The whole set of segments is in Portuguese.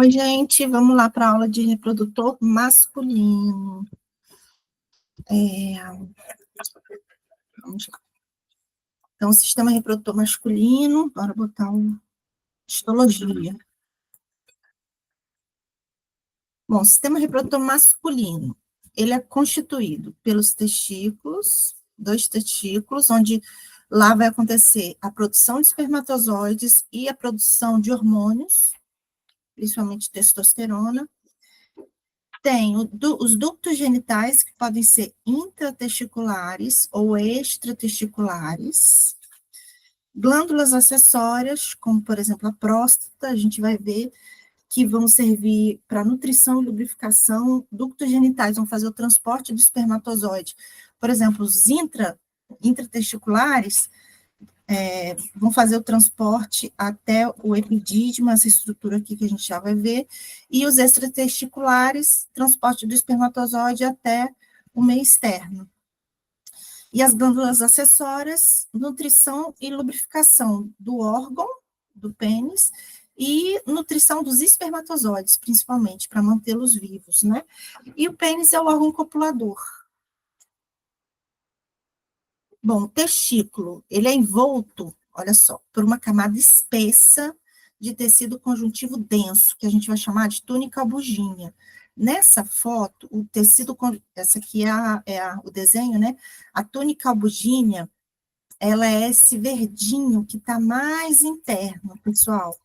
Oi, gente, vamos lá para a aula de reprodutor masculino. Vamos lá. Então, o sistema reprodutor masculino, bora botar histologia. Bom, o sistema reprodutor masculino, ele é constituído pelos testículos, 2 testículos, onde lá vai acontecer a produção de espermatozoides e a produção de hormônios, principalmente testosterona. Tem os ductos genitais, que podem ser intratesticulares ou extratesticulares. Glândulas acessórias, como, por exemplo, a próstata, a gente vai ver que vão servir para nutrição e lubrificação. Ductos genitais vão fazer o transporte do espermatozoide. Por exemplo, os intratesticulares vão fazer o transporte até o epidídimo, essa estrutura aqui que a gente já vai ver, e os extratesticulares, transporte do espermatozoide até o meio externo. E as glândulas acessórias, nutrição e lubrificação do órgão, do pênis, e nutrição dos espermatozoides, principalmente, para mantê-los vivos, né? E o pênis é o órgão copulador. Bom, o testículo, ele é envolto, olha só, por uma camada espessa de tecido conjuntivo denso, que a gente vai chamar de túnica albuginea. Nessa foto, o tecido, essa aqui o desenho, né? A túnica albuginea, ela é esse verdinho que está mais interno, pessoal.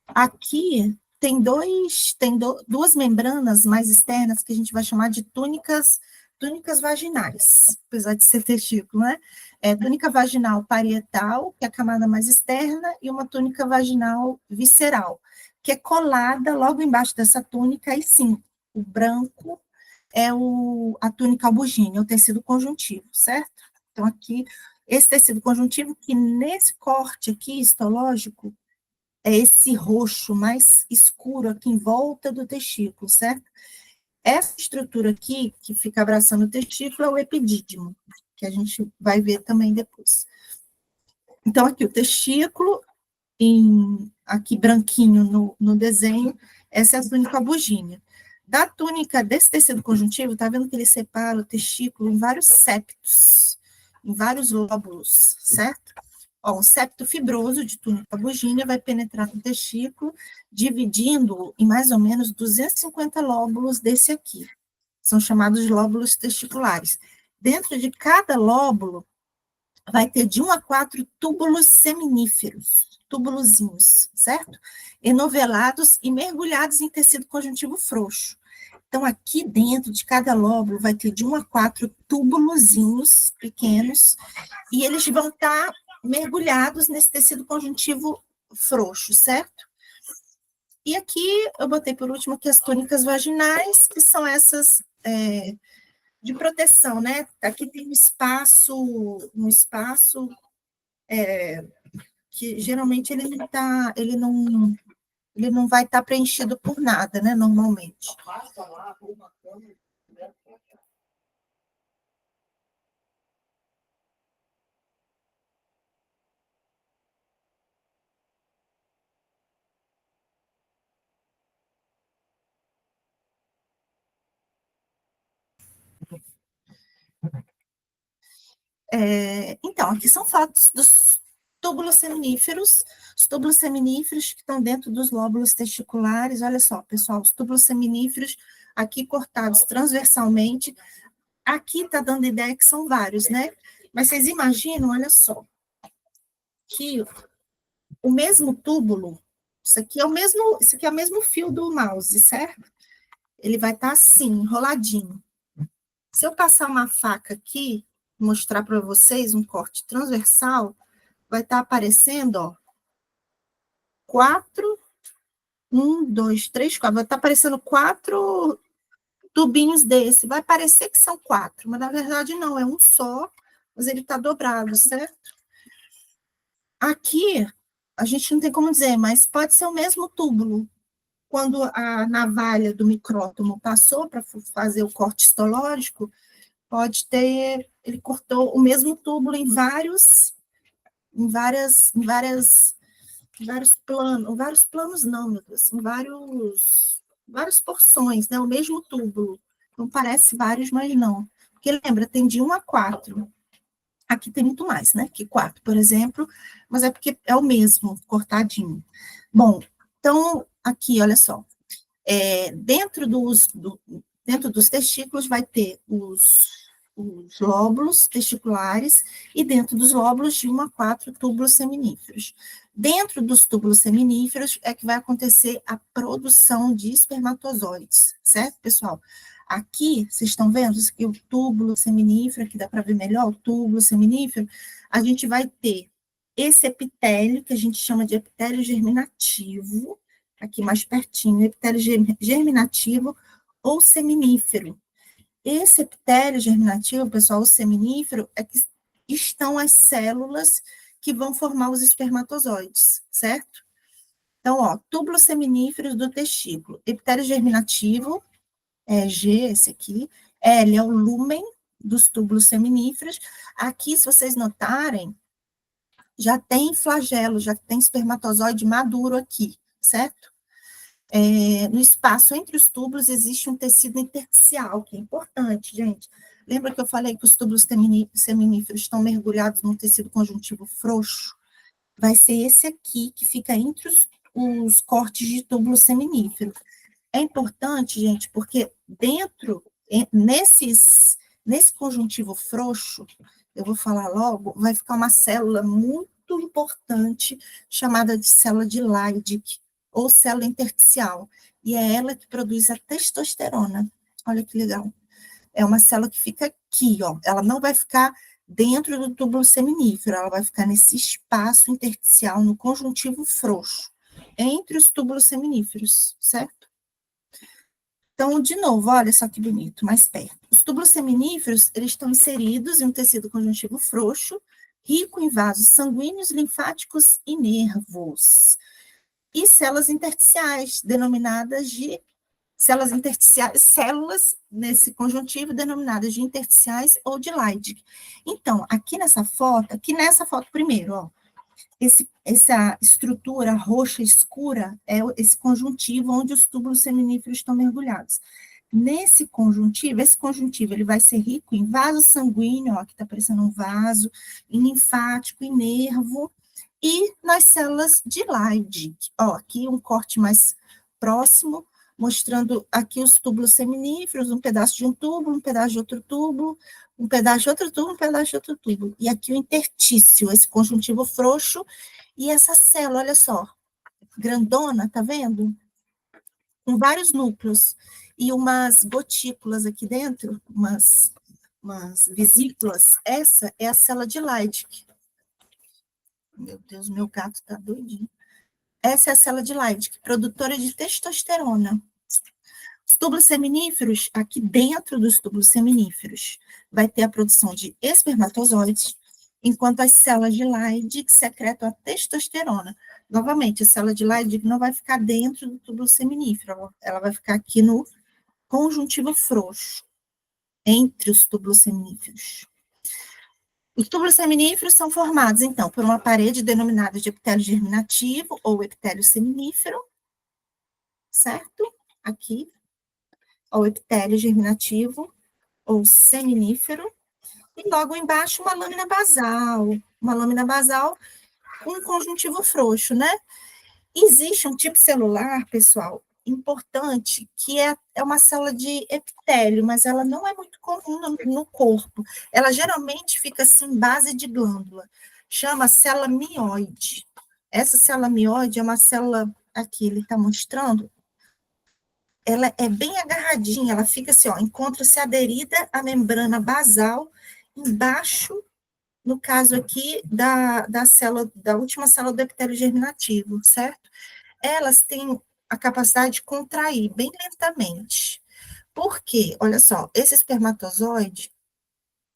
Aqui tem duas membranas mais externas que a gente vai chamar de túnicas vaginais, apesar de ser testículo, né? Túnica vaginal parietal, que é a camada mais externa, e uma túnica vaginal visceral, que é colada logo embaixo dessa túnica, e sim, o branco é a túnica albuginea, o tecido conjuntivo, certo? Então, aqui, esse tecido conjuntivo, que nesse corte aqui, histológico, é esse roxo mais escuro aqui em volta do testículo, certo? Essa estrutura aqui, que fica abraçando o testículo, é o epidídimo, que a gente vai ver também depois. Então, aqui o testículo, aqui branquinho no desenho, essa é a túnica albuginea. Da túnica desse tecido conjuntivo, tá vendo que ele separa o testículo em vários septos, em vários lóbulos, certo? Ó, um septo fibroso de túnica albuginea vai penetrar no testículo, dividindo em mais ou menos 250 lóbulos desse aqui. São chamados lóbulos testiculares. Dentro de cada lóbulo, vai ter de 1 a 4 túbulos seminíferos, túbulozinhos, certo? Enovelados e mergulhados em tecido conjuntivo frouxo. Então, aqui dentro de cada lóbulo vai ter de 1 a 4 túbulozinhos pequenos, e eles vão estar mergulhados nesse tecido conjuntivo frouxo, certo? E aqui eu botei por último aqui as túnicas vaginais, que são essas de proteção, né? Aqui tem um espaço que geralmente ele não vai estar preenchido por nada, né? Normalmente. Então, aqui são fotos dos túbulos seminíferos, os túbulos seminíferos que estão dentro dos lóbulos testiculares. Olha só, pessoal, os túbulos seminíferos aqui cortados transversalmente. Aqui está dando ideia que são vários, né? Mas vocês imaginam, olha só, que o mesmo túbulo, isso aqui é o mesmo fio do mouse, certo? Ele vai estar assim, enroladinho. Se eu passar uma faca aqui, mostrar para vocês um corte transversal, vai estar aparecendo, ó, 4, 1, 2, 3, 4, vai estar aparecendo 4 tubinhos desse, vai parecer que são 4, mas na verdade não, é um só, mas ele está dobrado, certo? Aqui, a gente não tem como dizer, mas pode ser o mesmo túbulo. Quando a navalha do micrótomo passou para fazer o corte histológico, pode ter, ele cortou o mesmo túbulo em várias vários planos não, meu Deus, assim, várias porções, né? O mesmo túbulo. Então, parece vários, mas não. Porque lembra, tem de 1 a 4. Aqui tem muito mais, né? Que 4, por exemplo, mas é porque é o mesmo, cortadinho. Bom, então, aqui, olha só. Dentro dos testículos vai ter os lóbulos testiculares e dentro dos lóbulos de 1 a 4 túbulos seminíferos. Dentro dos túbulos seminíferos é que vai acontecer a produção de espermatozoides, certo, pessoal? Aqui, vocês estão vendo que o túbulo seminífero, aqui dá para ver melhor, o túbulo seminífero, a gente vai ter esse epitélio, que a gente chama de epitélio germinativo, aqui mais pertinho, epitélio germinativo ou seminífero. Esse epitélio germinativo, pessoal, o seminífero, é que estão as células que vão formar os espermatozoides, certo? Então, ó, túbulos seminíferos do testículo. Epitélio germinativo, G, esse aqui. L é o lúmen dos túbulos seminíferos. Aqui, se vocês notarem, já tem flagelo, já tem espermatozoide maduro aqui, certo? No espaço entre os túbulos existe um tecido intersticial, que é importante, gente. Lembra que eu falei que os túbulos seminíferos estão mergulhados num tecido conjuntivo frouxo? Vai ser esse aqui, que fica entre os cortes de túbulo seminífero. É importante, gente, porque nesse conjuntivo frouxo, eu vou falar logo, vai ficar uma célula muito importante, chamada de célula de Leydig, ou célula intersticial, e é ela que produz a testosterona. Olha que legal. É uma célula que fica aqui, ó. Ela não vai ficar dentro do túbulo seminífero, ela vai ficar nesse espaço intersticial, no conjuntivo frouxo, entre os túbulos seminíferos, certo? Então, de novo, olha só que bonito, mais perto. Os túbulos seminíferos, eles estão inseridos em um tecido conjuntivo frouxo, rico em vasos sanguíneos, linfáticos e nervos. E células intersticiais, denominadas de células nesse conjuntivo denominadas de intersticiais ou de Leydig. Então, aqui nessa foto primeiro, ó, essa estrutura roxa escura é esse conjuntivo onde os túbulos seminíferos estão mergulhados. Esse conjuntivo ele vai ser rico em vaso sanguíneo, ó, aqui está aparecendo um vaso, em linfático, em nervo, e nas células de Leydig. Ó, aqui um corte mais próximo, mostrando aqui os túbulos seminíferos, um pedaço de um túbulo, um pedaço de outro túbulo, um pedaço de outro túbulo, um pedaço de outro túbulo. E aqui o intertício, esse conjuntivo frouxo, e essa célula, olha só, grandona, tá vendo? Com vários núcleos e umas gotículas aqui dentro, umas vesículas. Essa é a célula de Leydig. Meu Deus, meu gato tá doidinho. Essa é a célula de Leydig, produtora de testosterona. Os túbulos seminíferos, aqui dentro dos túbulos seminíferos, vai ter a produção de espermatozoides, enquanto as células de Leydig secretam a testosterona. Novamente, a célula de Leydig não vai ficar dentro do túbulo seminífero, ela vai ficar aqui no conjuntivo frouxo, entre os túbulos seminíferos. Os túbulos seminíferos são formados, então, por uma parede denominada de epitélio germinativo ou epitélio seminífero, certo? Aqui, o epitélio germinativo ou seminífero, e logo embaixo uma lâmina basal com um conjuntivo frouxo, né? Existe um tipo celular, pessoal, importante, que é uma célula de epitélio, mas ela não é muito comum no corpo. Ela geralmente fica assim em base de glândula. Chama célula mioide. Essa célula mioide é uma célula, aqui ele está mostrando, ela é bem agarradinha, ela fica assim, ó, encontra-se aderida à membrana basal, embaixo, no caso aqui, da célula, da última célula do epitélio germinativo, certo? Elas têm a capacidade de contrair bem lentamente. Por quê? Olha só, esse espermatozoide,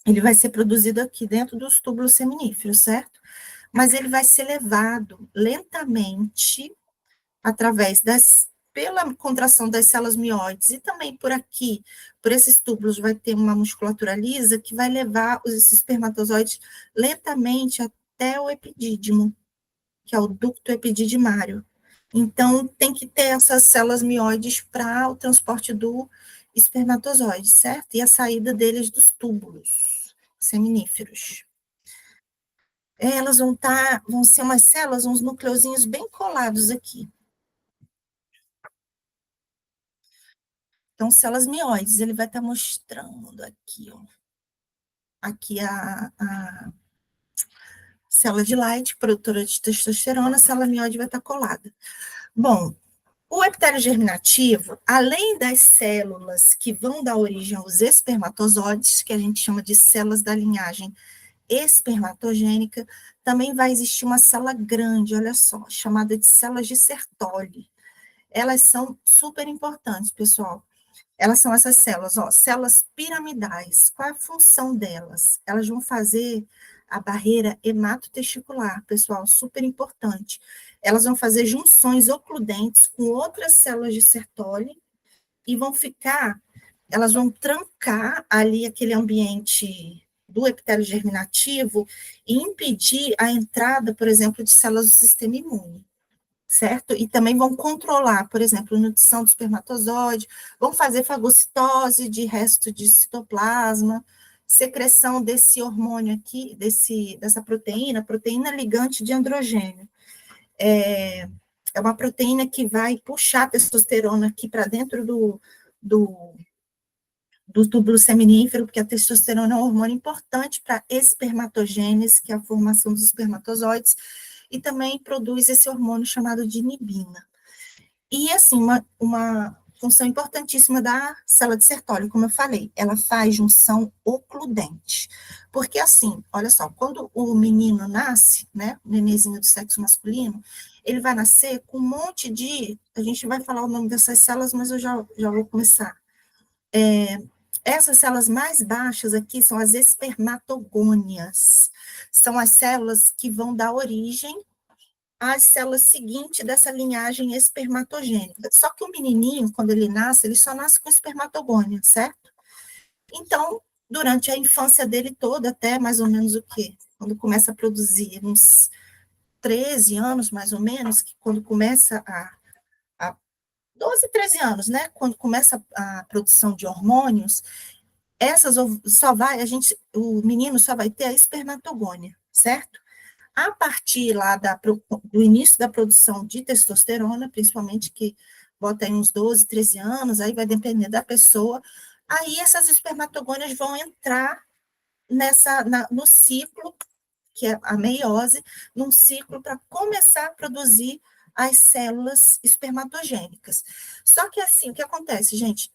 ele vai ser produzido aqui dentro dos túbulos seminíferos, certo? Mas ele vai ser levado lentamente através pela contração das células mioides e também por aqui, por esses túbulos, vai ter uma musculatura lisa que vai levar esses espermatozoides lentamente até o epidídimo. que é o ducto epididymário. Então, tem que ter essas células mioides para o transporte do espermatozoide, certo? E a saída deles dos túbulos seminíferos. Elas vão ser umas células, uns nucleozinhos bem colados aqui. Então, células mioides, ele vai estar mostrando aqui, ó. Aqui a célula de Leydig, produtora de testosterona, a célula mioide vai estar colada. Bom, o epitélio germinativo, além das células que vão dar origem aos espermatozoides, que a gente chama de células da linhagem espermatogênica, também vai existir uma célula grande, olha só, chamada de células de Sertoli. Elas são super importantes, pessoal. Elas são essas células, ó, células piramidais. Qual é a função delas? Elas vão fazer a barreira hematotesticular, pessoal, super importante. Elas vão fazer junções ocludentes com outras células de Sertoli e elas vão trancar ali aquele ambiente do epitélio germinativo e impedir a entrada, por exemplo, de células do sistema imune, certo? E também vão controlar, por exemplo, a nutrição do espermatozoide, vão fazer fagocitose de resto de citoplasma, secreção desse hormônio aqui, dessa proteína ligante de androgênio. É uma proteína que vai puxar a testosterona aqui para dentro do túbulo seminífero, porque a testosterona é um hormônio importante para espermatogênese, que é a formação dos espermatozoides, e também produz esse hormônio chamado de inibina. E, assim, uma função importantíssima da célula de Sertoli, como eu falei, ela faz junção ocludente. Porque, assim, olha só, quando o menino nasce, né, o nenenzinho do sexo masculino, ele vai nascer com um monte de... A gente vai falar o nome dessas células, mas eu já vou começar. Essas células mais baixas aqui são as espermatogônias. São as células que vão dar origem às células seguintes dessa linhagem espermatogênica. Só que o menininho, quando ele só nasce com espermatogônia, certo? Então, durante a infância dele toda, até mais ou menos o quê? Quando começa a produzir uns 13 anos, mais ou menos, quando começa a 12, 13 anos, né? Quando começa a produção de hormônios, o menino só vai ter a espermatogônia, certo? A partir lá do início da produção de testosterona, principalmente que bota aí uns 12, 13 anos, aí vai depender da pessoa, aí essas espermatogônias vão entrar no ciclo, que é a meiose, num ciclo para começar a produzir as células espermatogênicas. Só que assim, o que acontece, gente?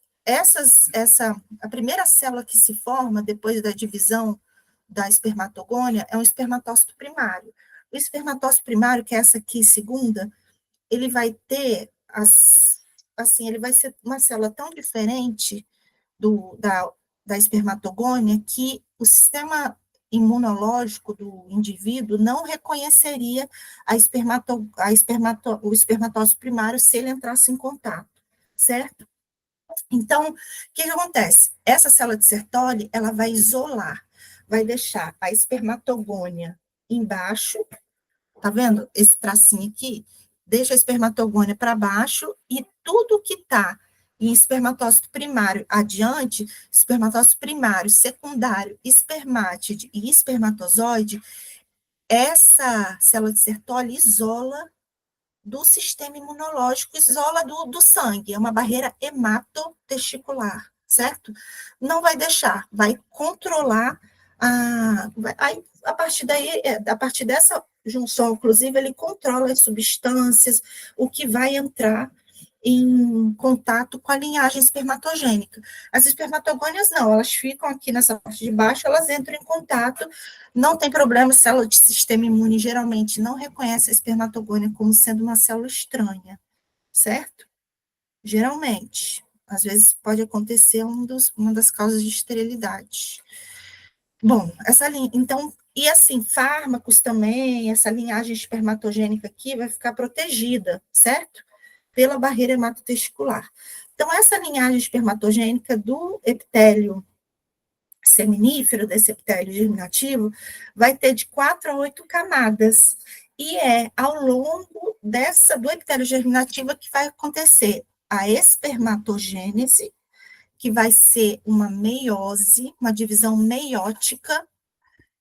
A primeira célula que se forma depois da divisão da espermatogônia é um espermatócito primário. O espermatócito primário, que é essa aqui, segunda, ele vai ter ele vai ser uma célula tão diferente da espermatogônia que o sistema imunológico do indivíduo não reconheceria o espermatócito primário se ele entrasse em contato, certo? Então, o que acontece? Essa célula de Sertoli, ela vai isolar, vai deixar a espermatogônia embaixo, tá vendo esse tracinho aqui? Deixa a espermatogônia para baixo e tudo que está em espermatócito primário adiante, espermatócito primário, secundário, espermátide e espermatozoide, essa célula de Sertoli isola do sistema imunológico, isola do sangue, é uma barreira hematotesticular, certo? Não vai deixar, vai controlar a partir dessa junção, inclusive, ele controla as substâncias, o que vai entrar em contato com a linhagem espermatogênica. As espermatogônias não, elas ficam aqui nessa parte de baixo, elas entram em contato, não tem problema, célula de sistema imune geralmente não reconhece a espermatogônia como sendo uma célula estranha, certo? Geralmente. Às vezes pode acontecer uma das causas de esterilidade. Bom, então, e assim, fármacos também, essa linhagem espermatogênica aqui vai ficar protegida, certo? Pela barreira hematotesticular. Então, essa linhagem espermatogênica do epitélio seminífero, desse epitélio germinativo, vai ter de 4 a 8 camadas. E é ao longo do epitélio germinativo que vai acontecer a espermatogênese, que vai ser uma meiose, uma divisão meiótica,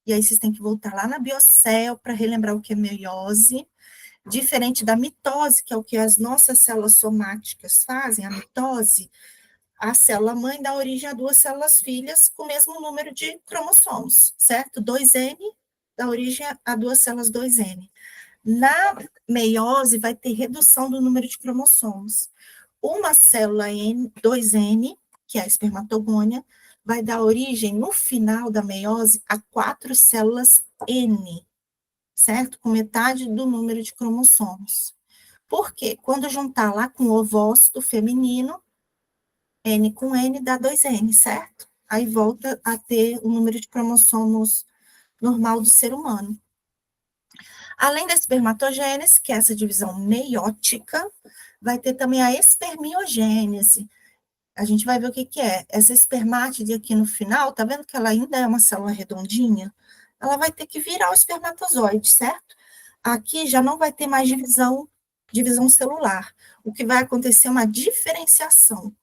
e aí vocês têm que voltar lá na biocel para relembrar o que é meiose, diferente da mitose, que é o que as nossas células somáticas fazem. A mitose, a célula mãe dá origem a duas células filhas com o mesmo número de cromossomos, certo? 2N dá origem a duas células 2N. Na meiose, vai ter redução do número de cromossomos. Uma célula 2N, que é a espermatogônia, vai dar origem, no final da meiose, a 4 células N, certo? Com metade do número de cromossomos. Por quê? Quando juntar lá com o ovócito feminino, N com N dá 2N, certo? Aí volta a ter o número de cromossomos normal do ser humano. Além da espermatogênese, que é essa divisão meiótica, vai ter também a espermiogênese. A gente vai ver o que, que é. Essa espermátide aqui no final, tá vendo que ela ainda é uma célula redondinha? Ela vai ter que virar o espermatozoide, certo? Aqui já não vai ter mais divisão celular. O que vai acontecer é uma diferenciação.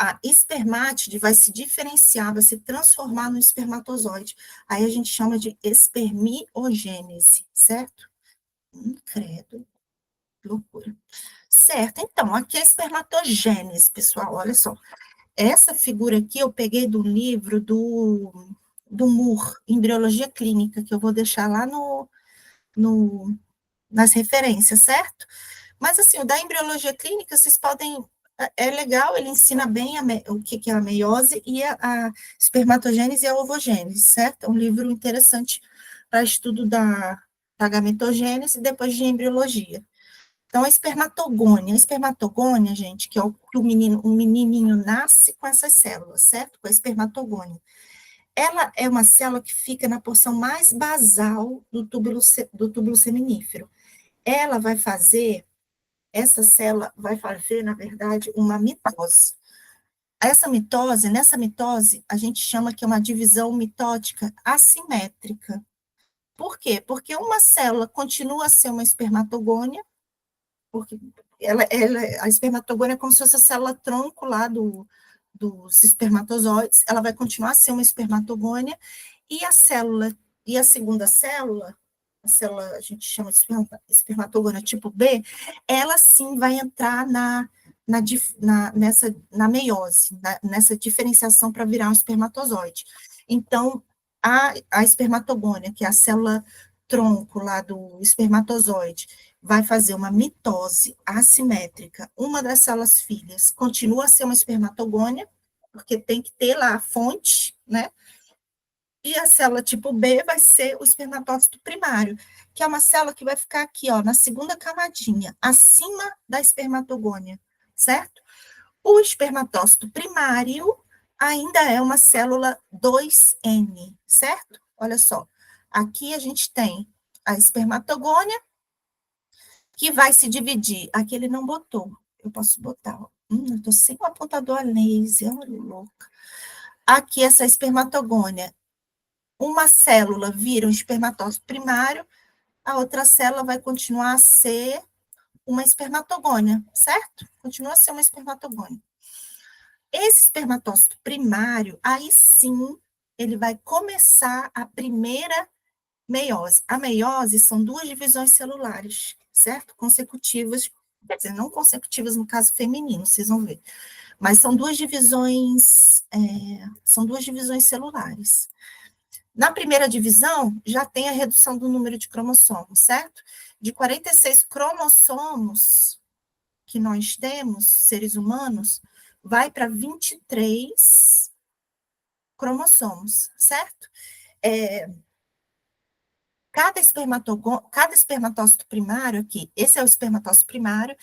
A espermátide vai se diferenciar, vai se transformar no espermatozoide. Aí a gente chama de espermiogênese, certo? Credo, loucura. Certo, então, aqui é a espermatogênese, pessoal, olha só. Essa figura aqui eu peguei do livro do Moore, Embriologia Clínica, que eu vou deixar lá nas referências, certo? Mas, assim, o da embriologia clínica, vocês podem. É legal, ele ensina bem o que é a meiose e a espermatogênese e a ovogênese, certo? É um livro interessante para estudo da gametogênese e depois de embriologia. Então, a espermatogônia, gente, que é o que o menininho nasce com essas células, certo? Com a espermatogônia. Ela é uma célula que fica na porção mais basal do túbulo seminífero. Essa célula vai fazer, na verdade, uma mitose. Nessa mitose, a gente chama que é uma divisão mitótica assimétrica. Por quê? Porque uma célula continua a ser uma espermatogônia, porque a espermatogônia é como se fosse a célula tronco lá dos espermatozoides, ela vai continuar a ser uma espermatogônia, e a segunda célula, a célula, a gente chama de espermatogônia tipo B, ela sim vai entrar na meiose, nessa diferenciação para virar um espermatozoide. Então, a espermatogônia, que é a célula tronco lá do espermatozoide, vai fazer uma mitose assimétrica. Uma das células filhas continua a ser uma espermatogônia, porque tem que ter lá a fonte, né? E a célula tipo B vai ser o espermatócito primário, que é uma célula que vai ficar aqui, ó, na segunda camadinha, acima da espermatogônia, certo? O espermatócito primário ainda é uma célula 2N, certo? Olha só, aqui a gente tem a espermatogônia, que vai se dividir. Aqui ele não botou. Eu posso botar. Eu estou sem o apontador a laser, olha louca. Aqui, essa espermatogônia. Uma célula vira um espermatócito primário, a outra célula vai continuar a ser uma espermatogônia, certo? Continua a ser uma espermatogônia. Esse espermatócito primário, aí sim, ele vai começar a primeira meiose. A meiose são duas divisões celulares, certo? Consecutivas, quer dizer, não consecutivas no caso feminino, vocês vão ver. Mas são duas divisões celulares. Na primeira divisão, já tem a redução do número de cromossomos, certo? De 46 cromossomos que nós temos, seres humanos, vai para 23 cromossomos, certo? Cada espermatócito primário aqui, esse é o espermatócito primário,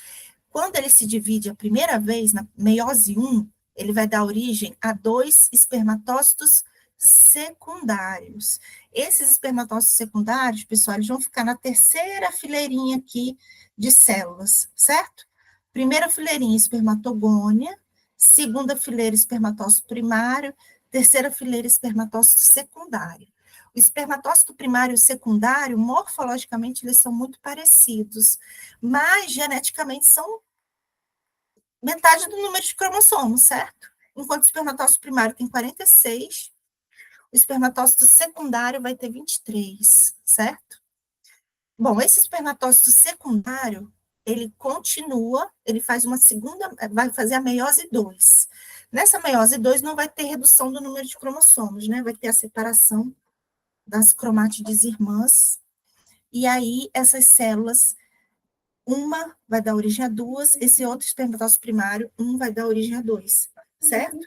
quando ele se divide a primeira vez, na meiose 1, ele vai dar origem a 2 espermatócitos secundários. Esses espermatócitos secundários, pessoal, eles vão ficar na terceira fileirinha aqui de células, certo? Primeira fileirinha, espermatogônia, segunda fileira, espermatócito primário, terceira fileira, espermatócito secundário. O espermatócito primário e o secundário, morfologicamente, eles são muito parecidos, mas geneticamente são metade do número de cromossomos, certo? Enquanto o espermatócito primário tem 46, o espermatócito secundário vai ter 23, certo? Bom, esse espermatócito secundário, ele continua, ele faz uma segunda, vai fazer a meiose 2. Nessa meiose 2 não vai ter redução do número de cromossomos, né? Vai ter a separação das cromátides irmãs, e aí essas células, uma vai dar origem a duas, esse outro espermatócito primário, um vai dar origem a dois, certo?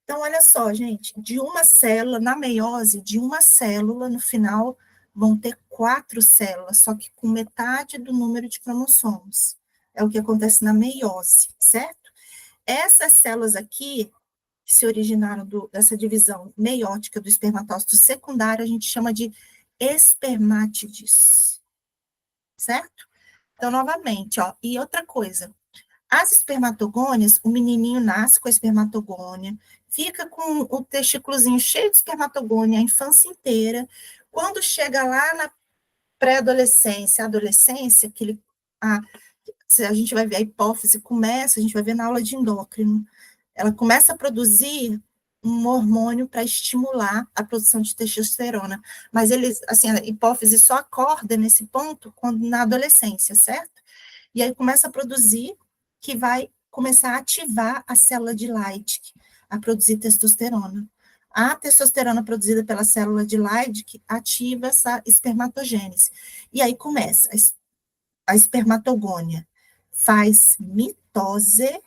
Então, olha só, gente, de uma célula, na meiose, de uma célula, no final, vão ter 4 células, só que com metade do número de cromossomos. É o que acontece na meiose, certo? Essas células aqui, que se originaram dessa divisão meiótica do espermatócito secundário, a gente chama de espermátides, certo? Então, novamente, ó, e outra coisa, as espermatogônias, o menininho nasce com a espermatogônia, fica com o testículozinho cheio de espermatogônia a infância inteira. Quando chega lá na pré-adolescência, adolescência, que ele, a gente vai ver a hipófise começa, a gente vai ver na aula de endócrino, ela começa a produzir um hormônio para estimular a produção de testosterona, mas eles, assim, a hipófise só acorda nesse ponto quando na adolescência, certo? E aí começa a produzir, que vai começar a ativar a célula de Leydig, a produzir testosterona. A testosterona produzida pela célula de Leydig ativa essa espermatogênese. E aí começa a espermatogônia, faz mitose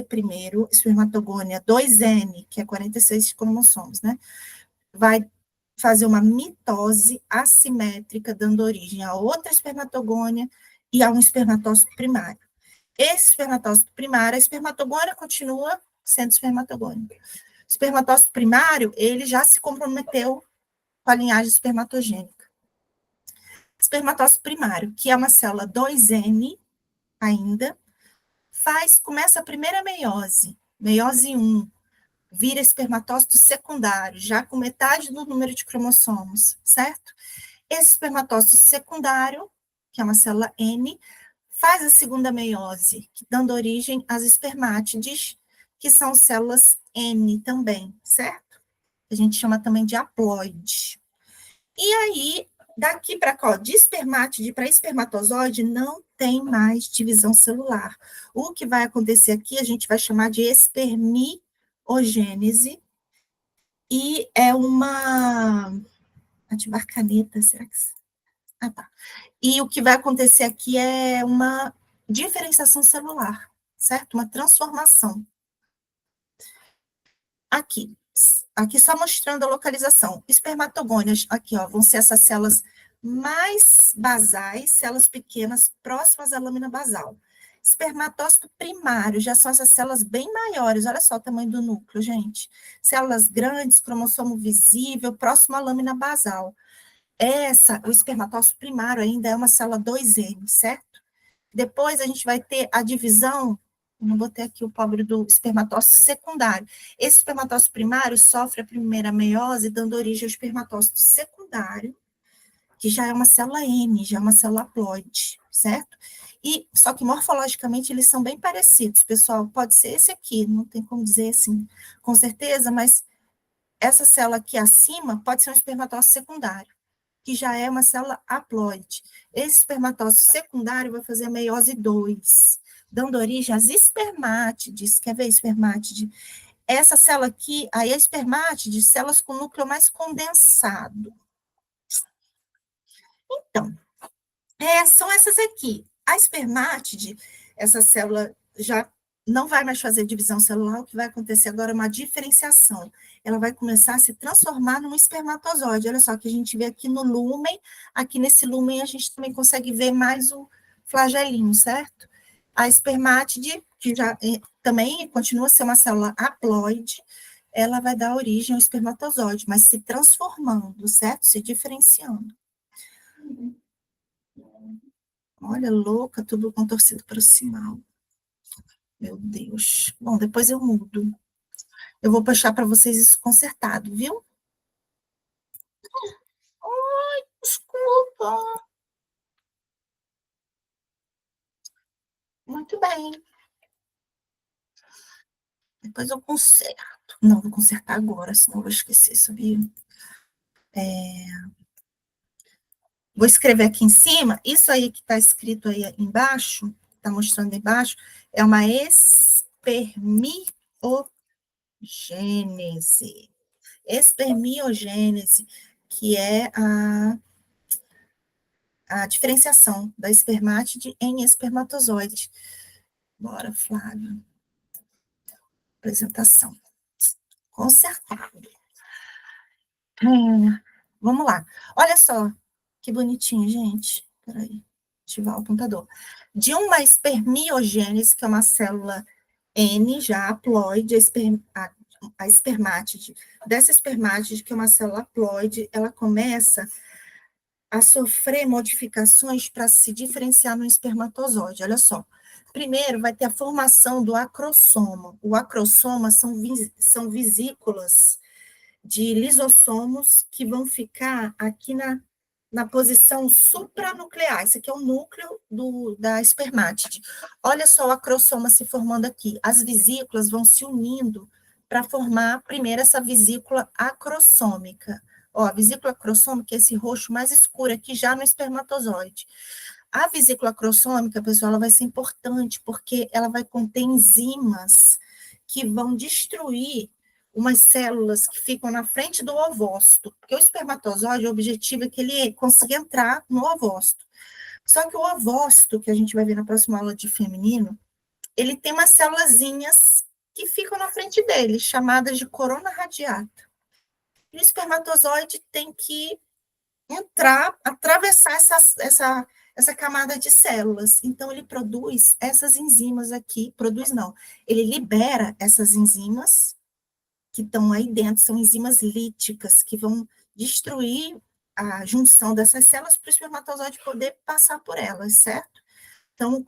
primeiro, espermatogônia 2N, que é 46 cromossomos, né? Vai fazer uma mitose assimétrica, dando origem a outra espermatogônia e a um espermatócito primário. Esse espermatócito primário, a espermatogônia continua sendo espermatogônia. O espermatócito primário, ele já se comprometeu com a linhagem espermatogênica. Espermatócito primário, que é uma célula 2N ainda, começa a primeira meiose, meiose 1, vira espermatócito secundário, já com metade do número de cromossomos, certo? Esse espermatócito secundário, que é uma célula N, faz a segunda meiose, dando origem às espermátides, que são células N também, certo? A gente chama também de haploide. E aí, daqui para cá, de espermátide para espermatozoide, não tem mais divisão celular. O que vai acontecer aqui, a gente vai chamar de espermiogênese, e é uma... Ativar caneta, será que... Ah, tá. E o que vai acontecer aqui é uma diferenciação celular, certo? Uma transformação. Aqui. Aqui só mostrando a localização. Espermatogônias, aqui, ó, vão ser essas células mais basais, células pequenas próximas à lâmina basal. Espermatócito primário, já são essas células bem maiores, olha só o tamanho do núcleo, gente. Células grandes, cromossomo visível, próximo à lâmina basal. O espermatócito primário ainda é uma célula 2N, certo? Depois a gente vai ter a divisão, não botei aqui o pobre do espermatócito secundário. Esse espermatócito primário sofre a primeira meiose, dando origem ao espermatócito secundário, que já é uma célula N, já é uma célula haploide, certo? E, só que morfologicamente eles são bem parecidos, pessoal. Pode ser esse aqui, não tem como dizer assim com certeza, mas essa célula aqui acima pode ser um espermatócito secundário, que já é uma célula haploide. Esse espermatócito secundário vai fazer a meiose 2, dando origem às espermátides. Quer ver espermátide? Essa célula aqui, aí a espermátide, células com núcleo mais condensado. Então, são essas aqui. A espermátide, essa célula já não vai mais fazer divisão celular, o que vai acontecer agora é uma diferenciação. Ela vai começar a se transformar num espermatozoide. Olha só, que a gente vê aqui no lúmen, aqui nesse lúmen a gente também consegue ver mais o flagelinho, certo? A espermátide, que já também continua a ser uma célula haploide, ela vai dar origem ao espermatozoide, mas se transformando, certo? Se diferenciando. Olha, louca, tudo contorcido proximal. Meu Deus. Bom, depois eu mudo. Eu vou puxar para vocês isso consertado, viu? Desculpa. Muito bem. Depois eu conserto. Não, vou consertar agora, senão eu vou esquecer, sabia? Vou escrever aqui em cima. Isso aí que está escrito aí embaixo, está mostrando embaixo, é uma espermiogênese. Espermiogênese, que é a diferenciação da espermátide em espermatozoide. Bora, Flávio. Apresentação. Consertado. Vamos lá. Olha só, que bonitinho, gente. Peraí, ativar o apontador. De uma espermiogênese, que é uma célula N, já haploide, a espermátide. Dessa espermátide, que é uma célula haploide, ela começa a sofrer modificações para se diferenciar no espermatozoide. Olha só. Primeiro, vai ter a formação do acrossoma. O acrossoma são vesículas de lisossomos que vão ficar aqui na posição supranuclear. Esse aqui é o núcleo da espermátide. Olha só o acrossoma se formando aqui. As vesículas vão se unindo para formar, primeiro, essa vesícula acrossômica. Ó, a vesícula acrossômica é esse roxo mais escuro aqui, já no espermatozoide. A vesícula acrossômica, pessoal, ela vai ser importante, porque ela vai conter enzimas que vão destruir umas células que ficam na frente do ovócito, porque o espermatozoide, o objetivo é que ele consiga entrar no ovócito. Só que o ovócito, que a gente vai ver na próxima aula de feminino, ele tem umas célulazinhas que ficam na frente dele, chamadas de corona radiata. E o espermatozoide tem que entrar, atravessar essa camada de células. Então, ele produz essas enzimas aqui, produz não, ele libera essas enzimas que estão aí dentro, são enzimas líticas, que vão destruir a junção dessas células para o espermatozoide poder passar por elas, certo? Então,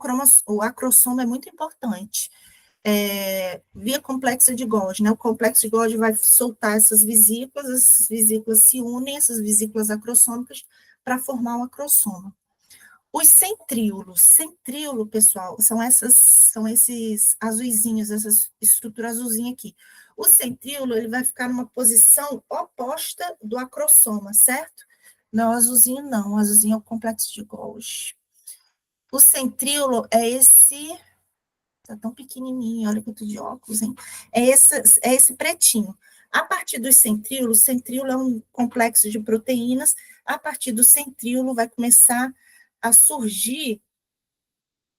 o acrossoma é muito importante. Via complexa de Golgi, né? O complexo de Golgi vai soltar essas vesículas se unem, essas vesículas acrossômicas, para formar o acrossoma. Os centríolo, pessoal, são esses azuizinhos, essas estruturas azulzinhas aqui. O centríolo, ele vai ficar numa posição oposta do acrossoma, certo? Não, o azulzinho não, o azulzinho é o complexo de Golgi. O centríolo é esse, tá tão pequenininho, olha que eu tô de óculos, hein? É esse pretinho. A partir do centríolo, o centríolo é um complexo de proteínas, a partir do centríolo vai começar a surgir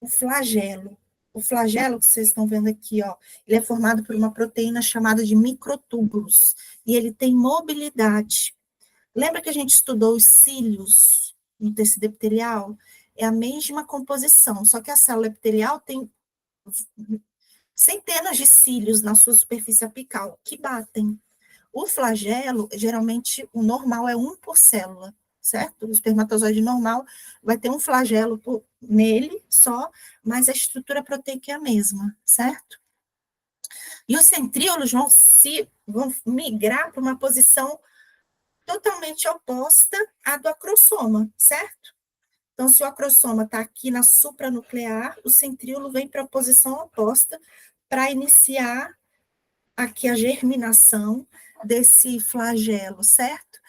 o flagelo. O flagelo que vocês estão vendo aqui, ó, ele é formado por uma proteína chamada de microtúbulos, e ele tem mobilidade. Lembra que a gente estudou os cílios no tecido epitelial? É a mesma composição, só que a célula epitelial tem centenas de cílios na sua superfície apical que batem. O flagelo, geralmente, o normal é um por célula, certo? O espermatozoide normal vai ter um flagelo nele só, mas a estrutura proteica é a mesma, certo? E os centríolos vão migrar para uma posição totalmente oposta à do acrossoma, certo? Então, se o acrossoma está aqui na supranuclear, o centríolo vem para a posição oposta para iniciar aqui a germinação desse flagelo, certo?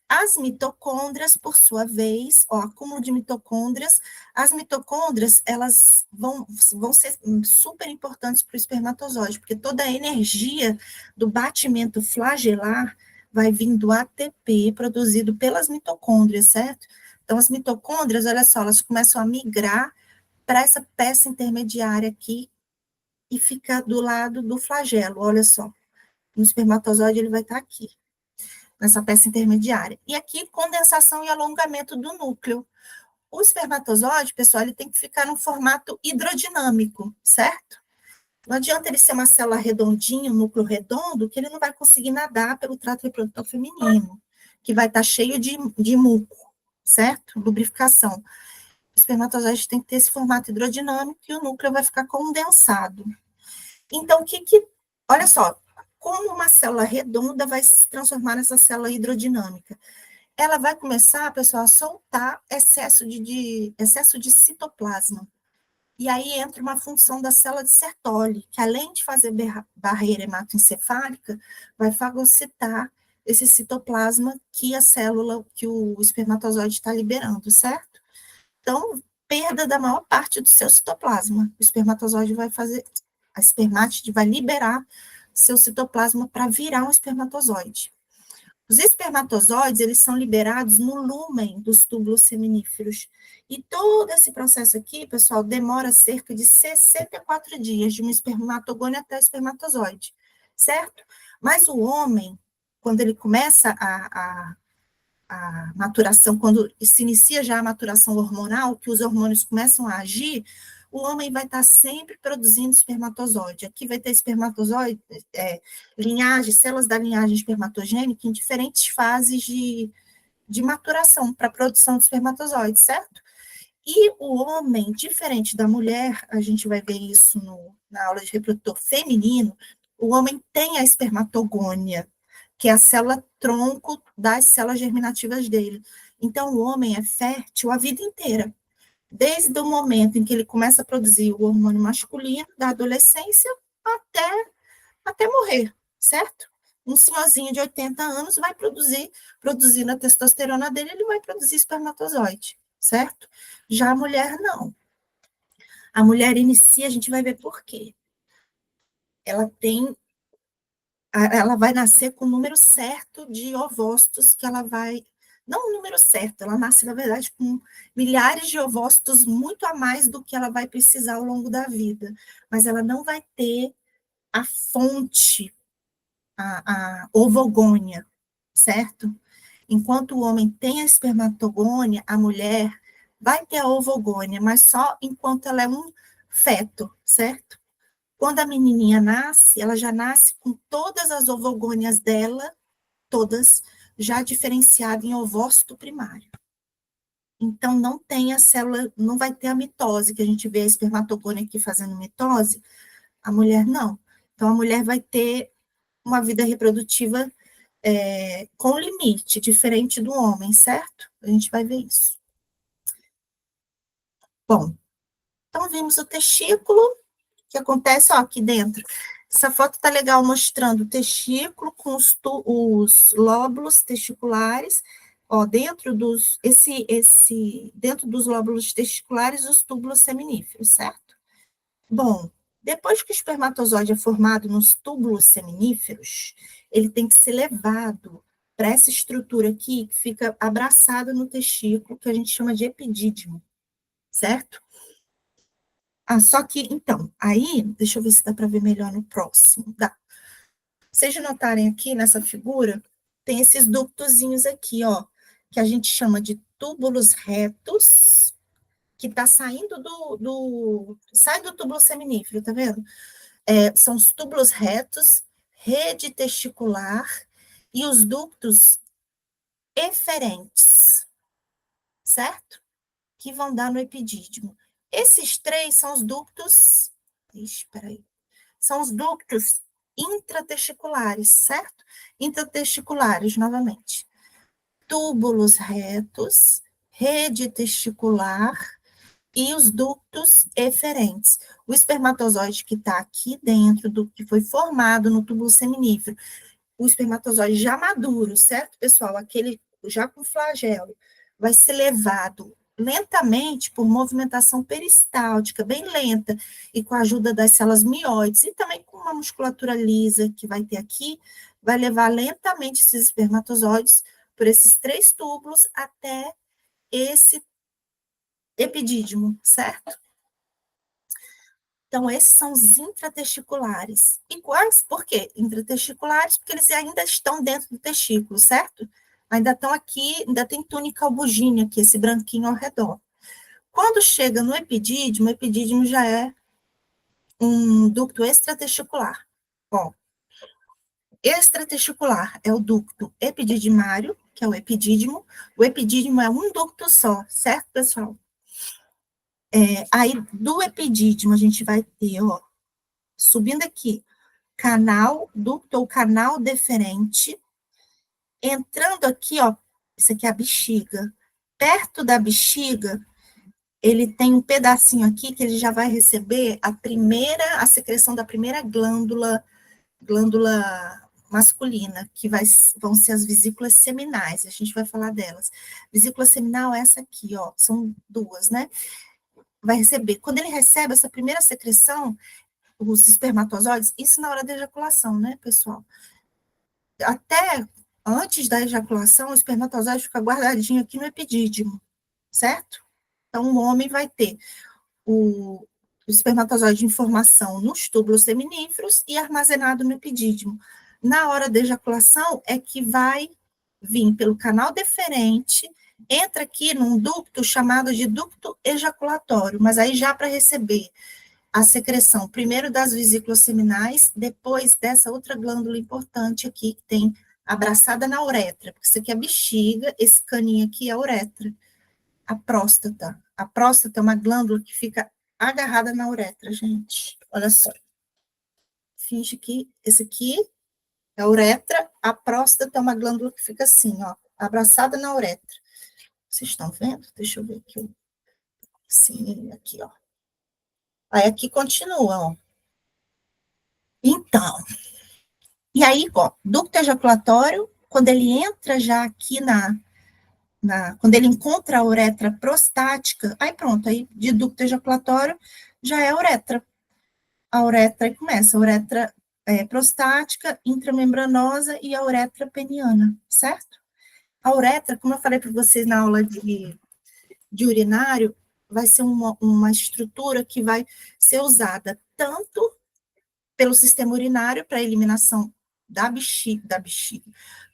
As mitocôndrias, por sua vez, ó, acúmulo de mitocôndrias, as mitocôndrias, elas vão ser super importantes para o espermatozoide, porque toda a energia do batimento flagelar vai vir do ATP produzido pelas mitocôndrias, certo? Então, as mitocôndrias, olha só, elas começam a migrar para essa peça intermediária aqui e fica do lado do flagelo, olha só. No espermatozoide, ele vai estar aqui, nessa peça intermediária. E aqui, condensação e alongamento do núcleo. O espermatozoide, pessoal, ele tem que ficar num formato hidrodinâmico, certo? Não adianta ele ser uma célula redondinha, um núcleo redondo, que ele não vai conseguir nadar pelo trato reprodutor feminino, que vai estar cheio de muco, certo? Lubrificação. O espermatozoide tem que ter esse formato hidrodinâmico e o núcleo vai ficar condensado. Então, olha só, como uma célula redonda vai se transformar nessa célula hidrodinâmica? ela vai começar, pessoal, a soltar excesso de citoplasma. E aí entra uma função da célula de Sertoli, que além de fazer barreira hematoencefálica, vai fagocitar esse citoplasma que a célula, que o espermatozoide está liberando, certo? Então, perda da maior parte do seu citoplasma. O espermatozoide vai fazer, a espermátide vai liberar seu citoplasma para virar um espermatozoide. Os espermatozoides, eles são liberados no lúmen dos túbulos seminíferos. E todo esse processo aqui, pessoal, demora cerca de 64 dias, de um espermatogônio até o espermatozoide, certo? Mas o homem, quando ele começa a maturação, quando se inicia já a maturação hormonal, que os hormônios começam a agir, o homem vai estar sempre produzindo espermatozoide. Aqui vai ter espermatozoide, linhagem, células da linhagem espermatogênica em diferentes fases de maturação para a produção de espermatozoide, certo? E o homem, diferente da mulher, a gente vai ver isso na aula de reprodutor feminino, o homem tem a espermatogônia, que é a célula tronco das células germinativas dele. Então, o homem é fértil a vida inteira, desde o momento em que ele começa a produzir o hormônio masculino, da adolescência até morrer, certo? Um senhorzinho de 80 anos vai produzindo a testosterona dele, ele vai produzir espermatozoide, certo? Já a mulher, não. A mulher inicia, a gente vai ver por quê. Ela vai nascer com o número certo de ovócitos que ela vai. Não o número certo, ela nasce, na verdade, com milhares de ovócitos, muito a mais do que ela vai precisar ao longo da vida. Mas ela não vai ter a fonte, a ovogônia, certo? Enquanto o homem tem a espermatogônia, a mulher vai ter a ovogônia, mas só enquanto ela é um feto, certo? Quando a menininha nasce, ela já nasce com todas as ovogônias dela, todas já diferenciadas em ovócito primário. Então, não tem a célula, não vai ter a mitose, que a gente vê a espermatogônia aqui fazendo mitose, a mulher não. Então, a mulher vai ter uma vida reprodutiva com limite, diferente do homem, certo? A gente vai ver isso. Bom, então vimos o testículo, que acontece, ó, aqui dentro. Essa foto tá legal, mostrando o testículo com os lóbulos testiculares, ó, dentro dentro dos lóbulos testiculares, os túbulos seminíferos, certo? Bom, depois que o espermatozoide é formado nos túbulos seminíferos, ele tem que ser levado para essa estrutura aqui, que fica abraçada no testículo, que a gente chama de epidídimo, certo? Só que, então, aí, deixa eu ver se dá para ver melhor no próximo. Dá. Vocês notarem aqui nessa figura, tem esses ductozinhos aqui, ó, que a gente chama de túbulos retos, que está saindo sai do túbulo seminífero, tá vendo? São os túbulos retos, rede testicular e os ductos eferentes, certo? Que vão dar no epidídimo. Esses três são os ductos. Espera aí. São os ductos intratesticulares, certo? Intratesticulares, novamente. Túbulos retos, rede testicular e os ductos eferentes. O espermatozoide que está aqui dentro, do que foi formado no túbulo seminífero, o espermatozoide já maduro, certo, pessoal? Aquele já com flagelo, vai ser levado lentamente por movimentação peristáltica, bem lenta, e com a ajuda das células mióides, e também com uma musculatura lisa que vai ter aqui, vai levar lentamente esses espermatozoides por esses três túbulos até esse epidídimo, certo? Então, esses são os intratesticulares. E quais? Por quê? Intratesticulares, porque eles ainda estão dentro do testículo, certo? Ainda estão aqui, ainda tem túnica albugínea aqui, esse branquinho ao redor. Quando chega no epidídimo, o epidídimo já é um ducto extratesticular. Bom, extratesticular é o ducto epididimário, que é o epidídimo. O epidídimo é um ducto só, certo, pessoal? Aí, do epidídimo, a gente vai ter, ó, subindo aqui, canal ducto ou canal deferente, entrando aqui, ó, Isso aqui é a bexiga. Perto da bexiga, ele tem um pedacinho aqui que ele já vai receber a secreção da primeira glândula masculina, que vão ser as vesículas seminais, a gente vai falar delas. Vesícula seminal é essa aqui, ó, são duas, né? Vai receber. Quando ele recebe essa primeira secreção, os espermatozoides, isso na hora da ejaculação, né, pessoal? Até antes da ejaculação, o espermatozoide fica guardadinho aqui no epidídimo, certo? Então, o homem vai ter o espermatozoide em formação nos túbulos seminíferos e armazenado no epidídimo. Na hora da ejaculação, é que vai vir pelo canal deferente, entra aqui num ducto chamado de ducto ejaculatório, mas aí já para receber a secreção, primeiro das vesículas seminais, depois dessa outra glândula importante aqui, que tem abraçada na uretra, porque isso aqui é a bexiga, esse caninho aqui é a uretra, a próstata. A próstata é uma glândula que fica agarrada na uretra, gente. Olha só. Finge que esse aqui é a uretra, a próstata é uma glândula que fica assim, ó, abraçada na uretra. Vocês estão vendo? Deixa eu ver aqui. Sim, aqui, ó. Aí aqui continua, ó. Então, e aí, ó, ducto ejaculatório, quando ele entra já aqui quando ele encontra a uretra prostática, aí pronto, aí de ducto ejaculatório já é a uretra. A uretra, aí começa, a uretra prostática, intramembranosa e a uretra peniana, certo? A uretra, como eu falei para vocês na aula de urinário, vai ser uma estrutura que vai ser usada tanto pelo sistema urinário para eliminação da bexiga,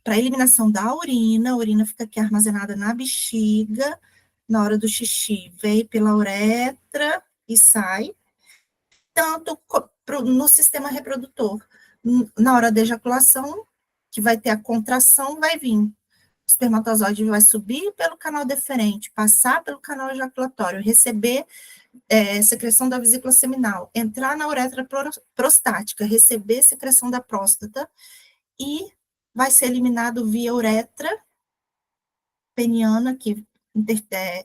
para eliminação da urina, a urina fica aqui armazenada na bexiga, na hora do xixi, vem pela uretra e sai, tanto no sistema reprodutor. Na hora da ejaculação, que vai ter a contração, vai vir. O espermatozoide vai subir pelo canal deferente, passar pelo canal ejaculatório, receber secreção da vesícula seminal, entrar na uretra prostática, receber secreção da próstata e vai ser eliminado via uretra peniana, que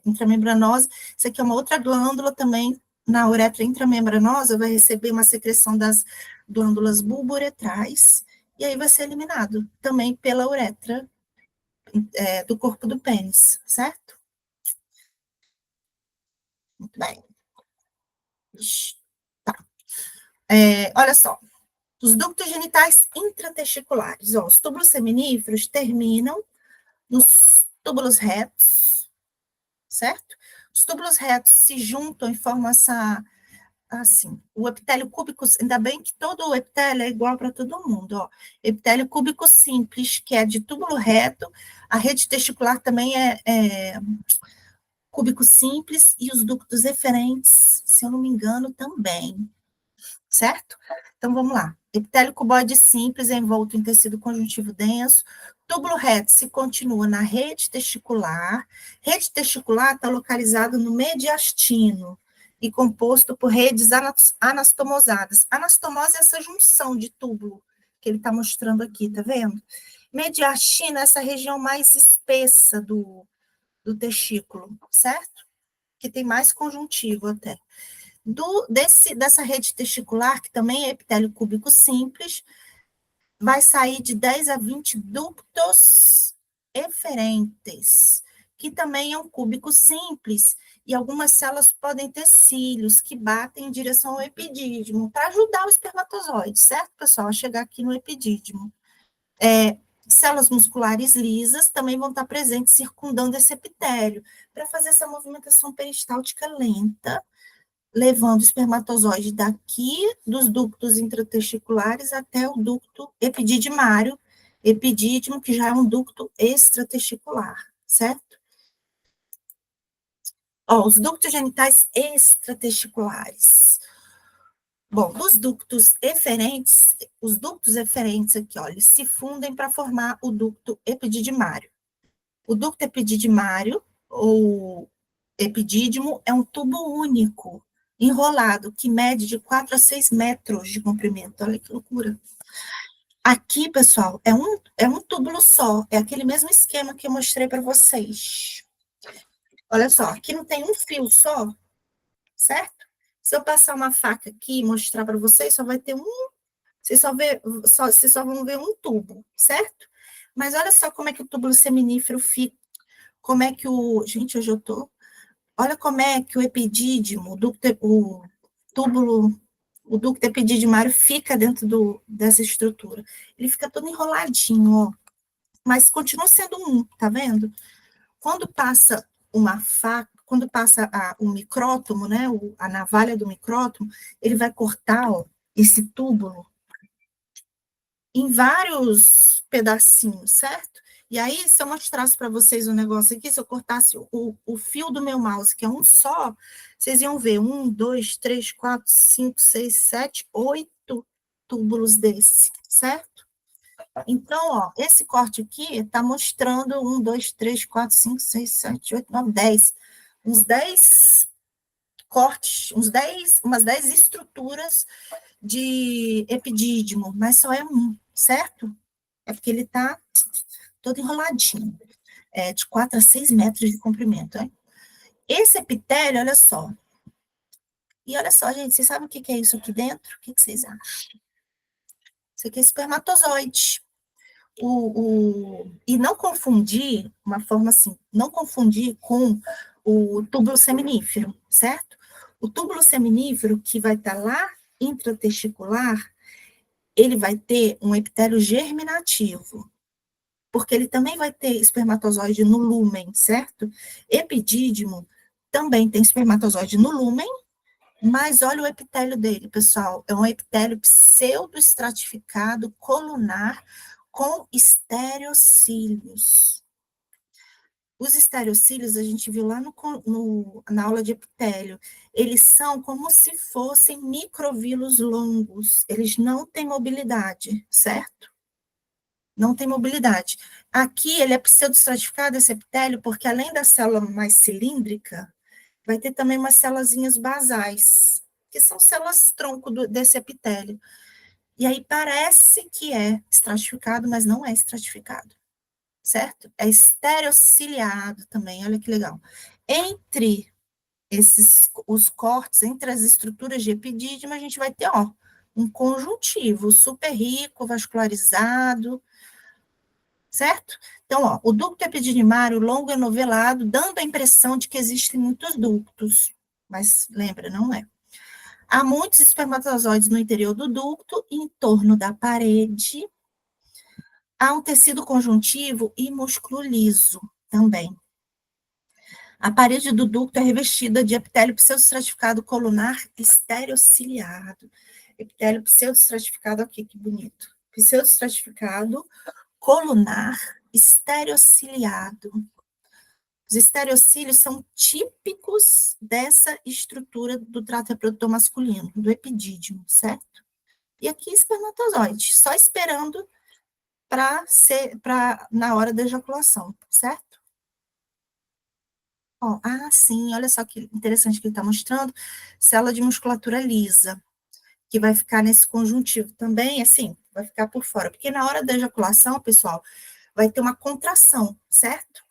intramembranosa. Isso aqui é uma outra glândula também, na uretra intramembranosa, vai receber uma secreção das glândulas bulbouretrais, e aí vai ser eliminado também pela uretra do corpo do pênis, certo? Muito bem. Tá. Olha só, os ductos genitais intratesticulares, ó, os túbulos seminíferos terminam nos túbulos retos, certo? Os túbulos retos se juntam e formam assim, o epitélio cúbico, ainda bem que todo o epitélio é igual para todo mundo, ó. Epitélio cúbico simples, que é de túbulo reto, a rede testicular também é cúbico simples, e os ductos eferentes, se eu não me engano, também, certo? Então, vamos lá. Epitélio cuboide simples é envolto em tecido conjuntivo denso. Túbulo reto se continua na rede testicular. Rede testicular está localizado no mediastino e composto por redes anastomosadas. Anastomose é essa junção de túbulo que ele está mostrando aqui, tá vendo? Mediastino é essa região mais espessa do testículo, certo? Que tem mais conjuntivo até. Dessa rede testicular, que também é epitélio cúbico simples, vai sair de 10 a 20 ductos eferentes, que também é um cúbico simples, e algumas células podem ter cílios que batem em direção ao epidídimo, para ajudar o espermatozoide, certo, pessoal? A chegar aqui no epidídimo. Células musculares lisas também vão estar presentes circundando esse epitélio, para fazer essa movimentação peristáltica lenta, levando o espermatozoide daqui dos ductos intratesticulares até o ducto epididimário, epidídimo, que já é um ducto extratesticular, certo? Ó, os ductos genitais extratesticulares. Bom, os ductos eferentes aqui, ó, eles se fundem para formar o ducto epididimário. O ducto epididimário, ou epidídimo, é um tubo único, enrolado, que mede de 4 a 6 metros de comprimento. Olha que loucura. Aqui, pessoal, é um túbulo só, é aquele mesmo esquema que eu mostrei para vocês. Olha só, aqui não tem um fio só, certo? Se eu passar uma faca aqui e mostrar para vocês, só vai ter um, vocês só vão ver um tubo, certo? Mas olha só como é que o túbulo seminífero fica, como é que gente, hoje eu tô, olha como é que o epidídimo, túbulo, o ducto epididimário fica dentro dessa estrutura. Ele fica todo enroladinho, ó, mas continua sendo um, tá vendo? Quando passa uma faca, quando passa o micrótomo, né, a navalha do micrótomo, ele vai cortar, ó, esse túbulo em vários pedacinhos, certo? E aí, se eu mostrasse para vocês um negócio aqui, se eu cortasse o fio do meu mouse, que é um só, vocês iam ver 1, 2, 3, 4, 5, 6, 7, 8 túbulos desse, certo? Então, ó, esse corte aqui está mostrando 1, 2, 3, 4, 5, 6, 7, 8, 9, 10. Uns 10 cortes, umas 10 estruturas de epidídimo, mas só é um, certo? É porque ele está todo enroladinho, de 4 a 6 metros de comprimento. Hein? Esse epitélio, olha só. E olha só, gente, vocês sabem o que é isso aqui dentro? O que vocês acham? Isso aqui é espermatozoide. E não confundir, uma forma assim, não confundir com o túbulo seminífero, certo? O túbulo seminífero, que vai estar lá intratesticular, ele vai ter um epitélio germinativo, porque ele também vai ter espermatozoide no lúmen, certo? Epidídimo também tem espermatozoide no lúmen, mas olha o epitélio dele, pessoal, é um epitélio pseudoestratificado colunar com estereocílios. Os estereocílios, a gente viu lá na aula de epitélio, eles são como se fossem microvílulos longos, eles não têm mobilidade, certo? Não tem mobilidade. Aqui ele é pseudoestratificado, esse epitélio, porque além da célula mais cilíndrica, vai ter também umas células basais, que são células tronco desse epitélio. E aí parece que é estratificado, mas não é estratificado, certo? É estereociliado também, olha que legal. Entre os cortes, entre as estruturas de epidídimo, a gente vai ter, ó, um conjuntivo super rico, vascularizado, certo? Então, ó, o ducto epididimário longo enovelado, dando a impressão de que existem muitos ductos, mas lembra, não é. Há muitos espermatozoides no interior do ducto, em torno da parede. Há um tecido conjuntivo e músculo liso também. A parede do ducto é revestida de epitélio pseudoestratificado colunar estereociliado. Epitélio pseudoestratificado aqui, que bonito. Pseudoestratificado colunar estereociliado. Os estereocílios são típicos dessa estrutura do trato reprodutor masculino, do epidídimo, certo? E aqui espermatozoide, só esperando para na hora da ejaculação, certo? Ó, sim, olha só que interessante que ele está mostrando, célula de musculatura lisa, que vai ficar nesse conjuntivo também, assim, vai ficar por fora, porque na hora da ejaculação, pessoal, vai ter uma contração, certo?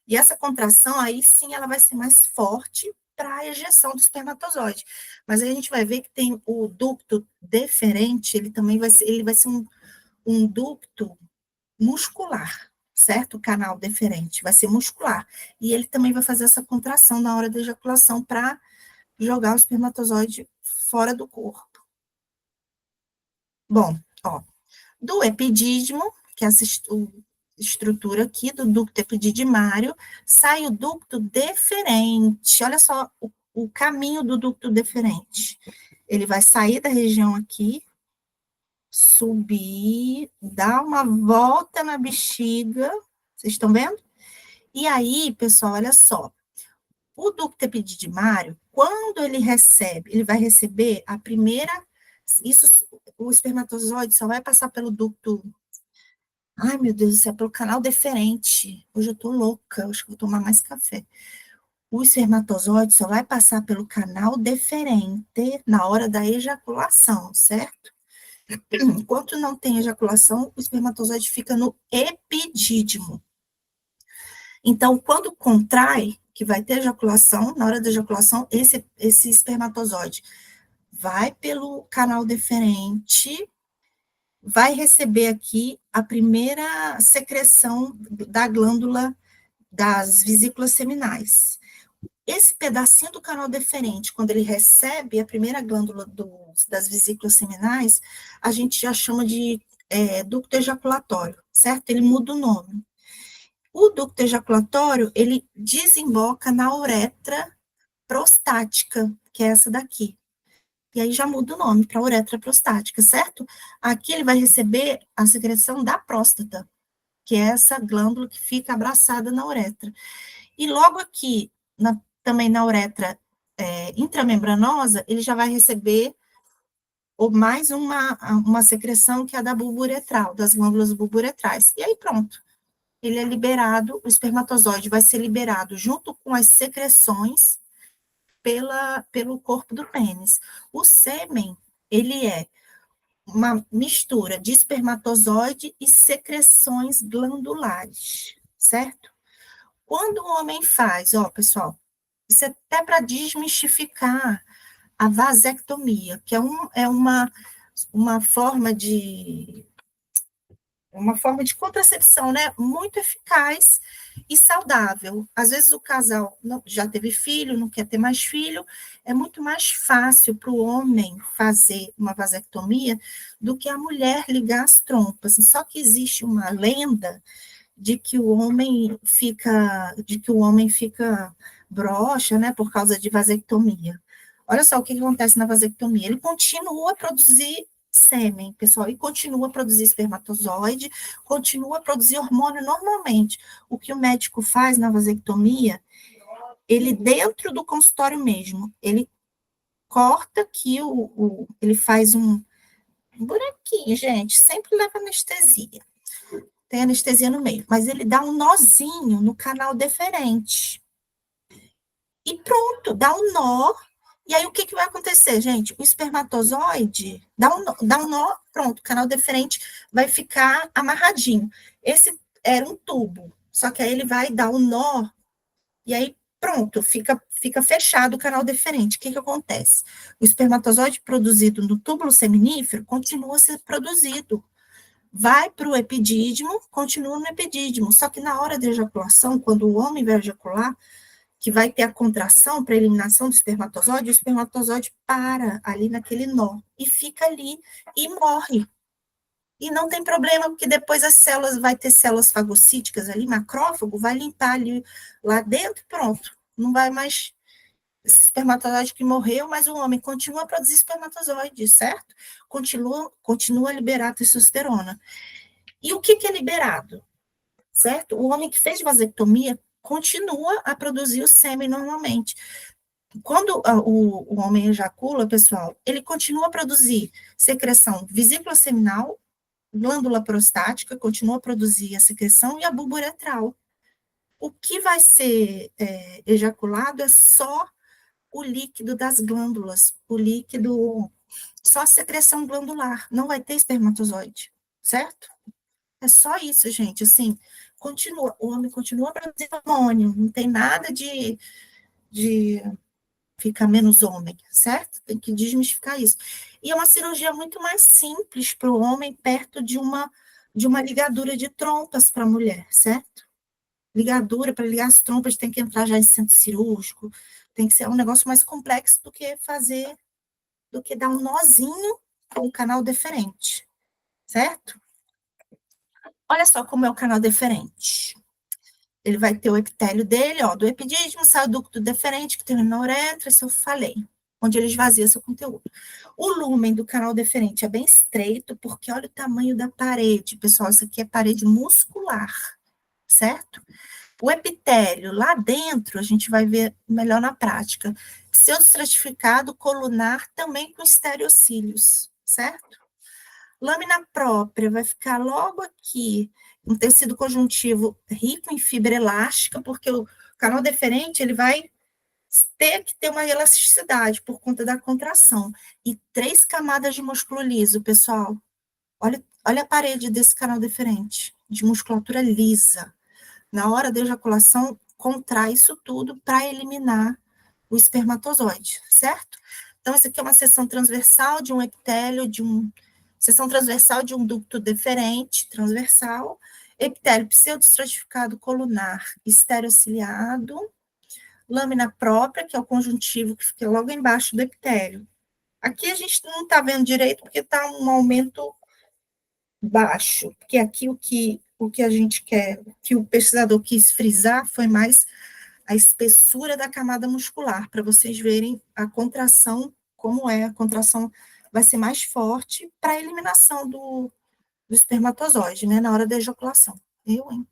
E essa contração, aí sim, ela vai ser mais forte para a ejeção do espermatozoide. Mas aí a gente vai ver que tem o ducto deferente, ele também vai ser um ducto muscular, certo? O canal deferente vai ser muscular. E ele também vai fazer essa contração na hora da ejaculação para jogar o espermatozoide fora do corpo. Bom, ó, do epidídimo, que é essa estrutura aqui do ducto epididimário, sai o ducto deferente. Olha só o caminho do ducto deferente. Ele vai sair da região aqui, subir, dar uma volta na bexiga, vocês estão vendo? E aí, pessoal, olha só, o ducto epididimário, quando ele vai receber a primeira, isso, o espermatozoide só vai passar pelo ducto, ai meu Deus do céu, pelo canal deferente, hoje eu tô louca, acho que vou tomar mais café. O espermatozoide só vai passar pelo canal deferente na hora da ejaculação, certo? Enquanto não tem ejaculação, o espermatozoide fica no epidídimo. Então, quando contrai, que vai ter ejaculação, na hora da ejaculação, esse espermatozoide vai pelo canal deferente, vai receber aqui a primeira secreção da glândula das vesículas seminais. Esse pedacinho do canal deferente, quando ele recebe a primeira glândula das vesículas seminais, a gente já chama de ducto ejaculatório, certo? Ele muda o nome. O ducto ejaculatório, ele desemboca na uretra prostática, que é essa daqui. E aí já muda o nome para uretra prostática, certo? Aqui ele vai receber a secreção da próstata, que é essa glândula que fica abraçada na uretra. E logo aqui, também na uretra intramembranosa, ele já vai receber ou mais uma secreção que é a da bulbo uretral, das glândulas bulbo-uretrais. E aí pronto, ele é liberado, o espermatozoide vai ser liberado junto com as secreções pelo corpo do pênis. O sêmen, ele é uma mistura de espermatozoide e secreções glandulares, certo? Quando o homem faz, ó, pessoal, isso é até para desmistificar a vasectomia, que é uma forma de contracepção, né, muito eficaz e saudável. Às vezes o casal já teve filho, não quer ter mais filho, é muito mais fácil para o homem fazer uma vasectomia do que a mulher ligar as trompas. Só que existe uma lenda de que o homem fica broxa, né, por causa de vasectomia. Olha só o que acontece na vasectomia. Ele continua a produzir sêmen, pessoal, e continua a produzir espermatozoide, continua a produzir hormônio normalmente. O que o médico faz na vasectomia, ele dentro do consultório mesmo, ele corta aqui, ele faz um buraquinho, gente, sempre leva anestesia. Tem anestesia no meio, mas ele dá um nozinho no canal deferente. E pronto, dá um nó. E aí, o que vai acontecer, gente? O espermatozoide dá um nó, pronto, o canal deferente vai ficar amarradinho. Esse era um tubo, só que aí ele vai dar um nó, e aí, pronto, fica fechado o canal deferente. O que acontece? O espermatozoide produzido no túbulo seminífero continua a ser produzido. Vai para o epidídimo, continua no epidídimo. Só que na hora da ejaculação, quando o homem vai ejacular, que vai ter a contração para a eliminação do espermatozoide, o espermatozoide para ali naquele nó e fica ali e morre. E não tem problema, porque depois as células, vai ter células fagocíticas ali, macrófago, vai limpar ali lá dentro, pronto. Não vai mais esse espermatozoide que morreu, mas o homem continua a produzir espermatozoide, certo? Continua a liberar a testosterona. E o que é liberado? Certo? O homem que fez vasectomia continua a produzir o sêmen normalmente. Quando o homem ejacula, pessoal, ele continua a produzir secreção vesícula seminal, glândula prostática, continua a produzir a secreção e a bulbo uretral. O que vai ser ejaculado é só o líquido das glândulas, o líquido, só a secreção glandular, não vai ter espermatozoide, certo? É só isso, gente, assim, o homem continua produzindo hormônio, não tem nada de ficar menos homem, certo? Tem que desmistificar isso. E é uma cirurgia muito mais simples para o homem, perto de uma ligadura de trompas para a mulher, certo? Ligadura, para ligar as trompas, tem que entrar já em centro cirúrgico, tem que ser um negócio mais complexo do que dar um nozinho com o canal deferente, certo? Olha só como é o canal deferente. Ele vai ter o epitélio dele, ó, do epidídimo, sai o ducto deferente, que termina na uretra, isso eu falei, onde ele esvazia seu conteúdo. O lúmen do canal deferente é bem estreito, porque olha o tamanho da parede, pessoal, isso aqui é parede muscular, certo? O epitélio, lá dentro, a gente vai ver melhor na prática, pseudoestratificado colunar, também com estereocílios, certo? Lâmina própria vai ficar logo aqui, um tecido conjuntivo rico em fibra elástica, porque o canal deferente, ele vai ter que ter uma elasticidade por conta da contração. E 3 camadas de músculo liso, pessoal. Olha a parede desse canal deferente, de musculatura lisa. Na hora da ejaculação, contrai isso tudo para eliminar o espermatozoide, certo? Então, isso aqui é uma seção transversal de um epitélio, seção transversal de um ducto deferente, transversal, epitélio pseudoestratificado colunar, estereociliado, lâmina própria, que é o conjuntivo que fica logo embaixo do epitélio. Aqui a gente não está vendo direito porque está um aumento baixo, porque aqui o que a gente quer, o que o pesquisador quis frisar foi mais a espessura da camada muscular, para vocês verem a contração, como é, a contração vai ser mais forte para a eliminação do espermatozoide, né, na hora da ejaculação. Eu, hein?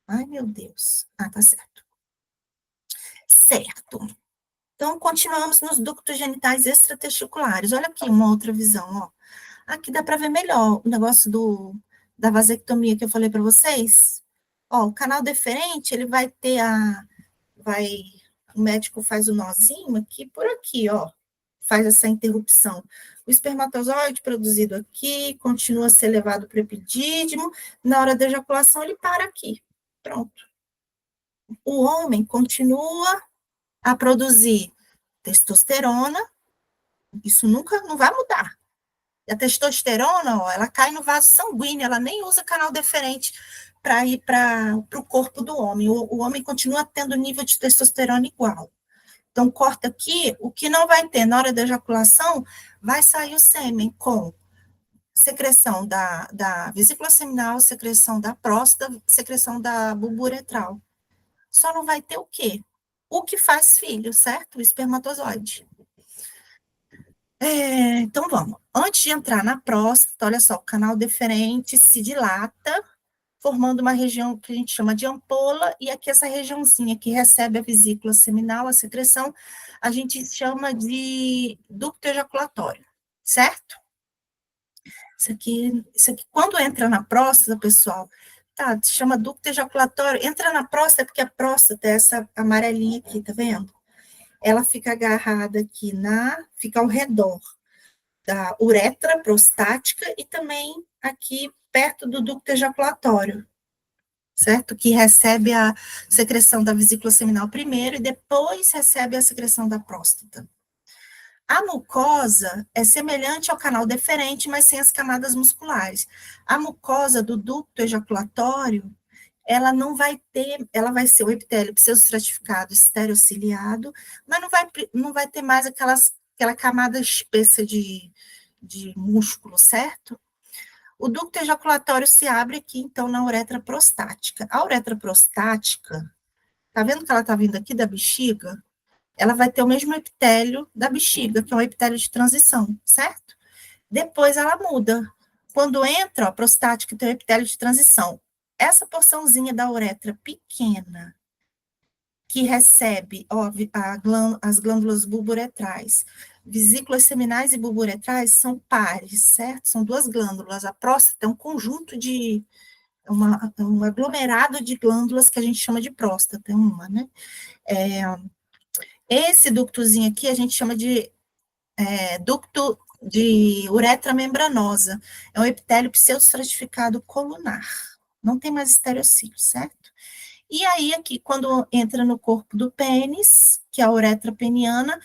Ai, meu Deus. Ah, tá certo. Certo. Então, continuamos nos ductos genitais extratesticulares. Olha aqui uma outra visão, ó. Aqui dá para ver melhor o negócio da vasectomia que eu falei para vocês. Ó, o canal deferente, ele vai ter o médico faz o nozinho aqui por aqui, ó, faz essa interrupção. O espermatozoide produzido aqui, continua a ser levado para o epidídimo, na hora da ejaculação ele para aqui, pronto. O homem continua a produzir testosterona, isso nunca não vai mudar. A testosterona, ó, ela cai no vaso sanguíneo, ela nem usa canal deferente para ir para o corpo do homem. O homem continua tendo nível de testosterona igual. Então, corta aqui, o que não vai ter na hora da ejaculação, vai sair o sêmen com secreção da vesícula seminal, secreção da próstata, secreção da bulbo uretral. Só não vai ter o quê? O que faz filho, certo? O espermatozoide. Então, vamos. Antes de entrar na próstata, olha só, o canal deferente se dilata, formando uma região que a gente chama de ampola, e aqui essa regiãozinha que recebe a vesícula seminal, a secreção, a gente chama de ducto ejaculatório, certo? Isso aqui, quando entra na próstata, pessoal, tá, se chama ducto ejaculatório, entra na próstata, porque a próstata é essa amarelinha aqui, tá vendo? Ela fica agarrada aqui fica ao redor da uretra prostática e também aqui perto do ducto ejaculatório, certo? Que recebe a secreção da vesícula seminal primeiro e depois recebe a secreção da próstata. A mucosa é semelhante ao canal deferente, mas sem as camadas musculares. A mucosa do ducto ejaculatório, ela não vai ter, ela vai ser o epitélio pseudoestratificado, estereociliado, mas não vai ter mais aquela camada espessa de músculo, certo? O ducto ejaculatório se abre aqui, então, na uretra prostática. A uretra prostática, tá vendo que ela tá vindo aqui da bexiga? Ela vai ter o mesmo epitélio da bexiga, que é um epitélio de transição, certo? Depois ela muda. Quando entra, ó, prostática tem o epitélio de transição. Essa porçãozinha da uretra pequena, que recebe ó, as glândulas bulburetrais, vesículas seminais e bulburetrais são pares, certo? São duas glândulas. A próstata é um conjunto um aglomerado de glândulas que a gente chama de próstata, é uma, né? Esse ductozinho aqui a gente chama de ducto de uretra membranosa. É um epitélio pseudoestratificado colunar. Não tem mais estereocílio, certo? E aí, aqui, quando entra no corpo do pênis, que é a uretra peniana,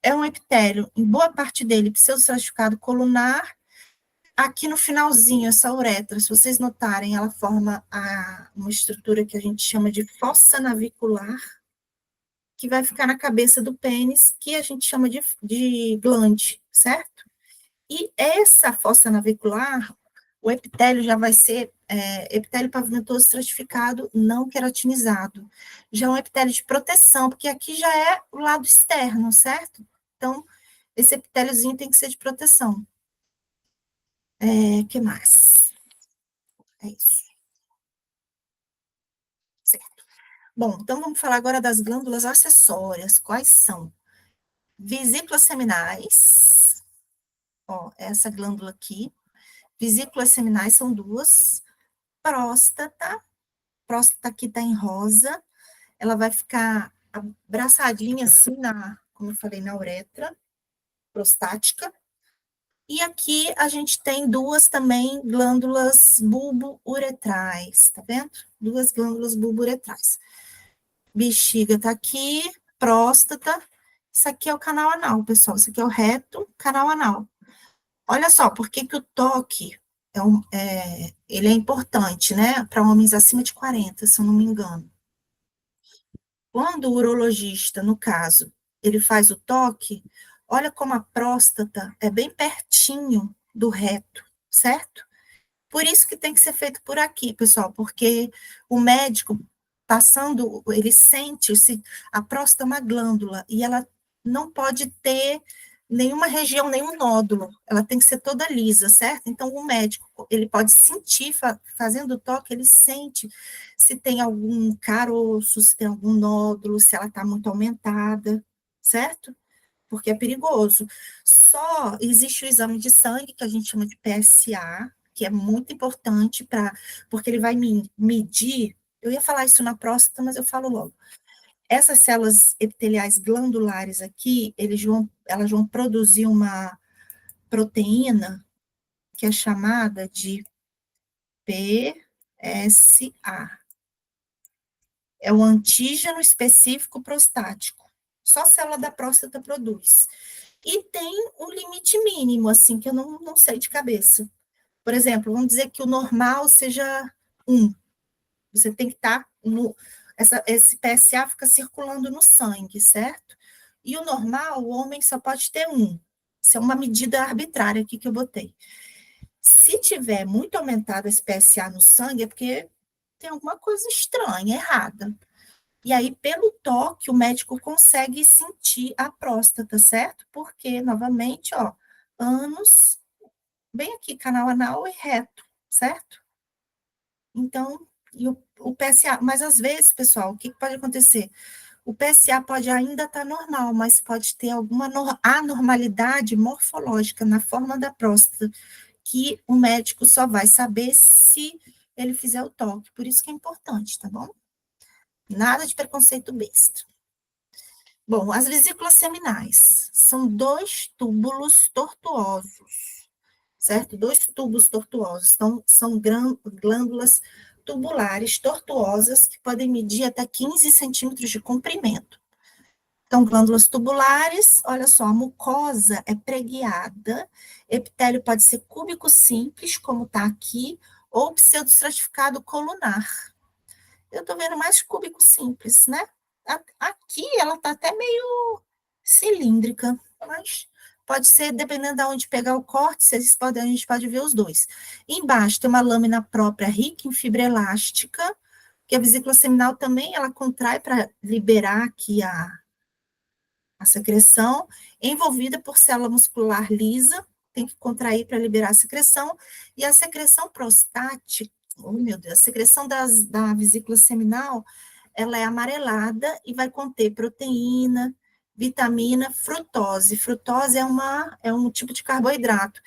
é um epitélio, em boa parte dele, pseudoestratificado colunar. Aqui no finalzinho, essa uretra, se vocês notarem, ela forma uma estrutura que a gente chama de fossa navicular, que vai ficar na cabeça do pênis, que a gente chama de glande, certo? E essa fossa navicular, o epitélio já vai ser epitélio pavimentoso estratificado, não queratinizado. Já é um epitélio de proteção, porque aqui já é o lado externo, certo? Então, esse epitéliozinho tem que ser de proteção. Que mais? É isso. Certo. Bom, então vamos falar agora das glândulas acessórias. Quais são? Vesículas seminais, ó, essa glândula aqui. Vesículas seminais são duas. Próstata aqui está em rosa. ela vai ficar abraçadinha assim como eu falei, na uretra prostática. E aqui a gente tem duas também glândulas bulbo-uretrais, tá vendo? Duas glândulas bulbo-uretrais. Bexiga tá aqui, próstata. Isso aqui é o canal anal, pessoal. Isso aqui é o reto, canal anal. Olha só, por que que o toque ele é importante, né? Para homens acima de 40, se eu não me engano. Quando o urologista, no caso, ele faz o toque, olha como a próstata é bem pertinho do reto, certo? Por isso que tem que ser feito por aqui, pessoal, porque o médico passando, ele sente se a próstata é uma glândula e ela não pode ter nenhuma região, nenhum nódulo, ela tem que ser toda lisa, certo? Então o médico, ele pode sentir, fazendo o toque, ele sente se tem algum caroço, se tem algum nódulo, se ela está muito aumentada, certo? Porque é perigoso. Só existe o exame de sangue, que a gente chama de PSA, que é muito importante porque ele vai medir. Eu ia falar isso na próstata, mas eu falo logo. Essas células epiteliais glandulares aqui, elas vão produzir uma proteína que é chamada de PSA. É o antígeno específico prostático. Só a célula da próstata produz. E tem um limite mínimo, assim, que eu não sei de cabeça. Por exemplo, vamos dizer que o normal seja 1. Você tem que estar esse PSA fica circulando no sangue, certo? E o normal, o homem só pode ter 1. Isso é uma medida arbitrária aqui que eu botei. Se tiver muito aumentado esse PSA no sangue, é porque tem alguma coisa estranha, errada. E aí, pelo toque, o médico consegue sentir a próstata, certo? Porque, novamente, ó, ânus, bem aqui, canal anal e reto, certo? Então, o PSA, mas às vezes, pessoal, o que pode acontecer? O PSA pode ainda estar normal, mas pode ter alguma anormalidade morfológica na forma da próstata, que o médico só vai saber se ele fizer o toque. Por isso que é importante, tá bom? Nada de preconceito besta. Bom, as vesículas seminais são 2 túbulos tortuosos, certo? 2 tubos tortuosos. Então, são glândulas tubulares tortuosas que podem medir até 15 centímetros de comprimento. Então, glândulas tubulares, olha só, a mucosa é preguiada, epitélio pode ser cúbico simples, como está aqui, ou pseudoestratificado colunar. Eu estou vendo mais cúbico simples, né? Aqui ela está até meio cilíndrica, mas pode ser, dependendo de onde pegar o corte, a gente pode ver os dois. Embaixo tem uma lâmina própria rica em fibra elástica, que a vesícula seminal também ela contrai para liberar aqui a secreção, envolvida por célula muscular lisa, tem que contrair para liberar a secreção, e a secreção prostática, oh meu Deus, a secreção da vesícula seminal, ela é amarelada e vai conter proteína, vitamina, frutose. Frutose é um tipo de carboidrato.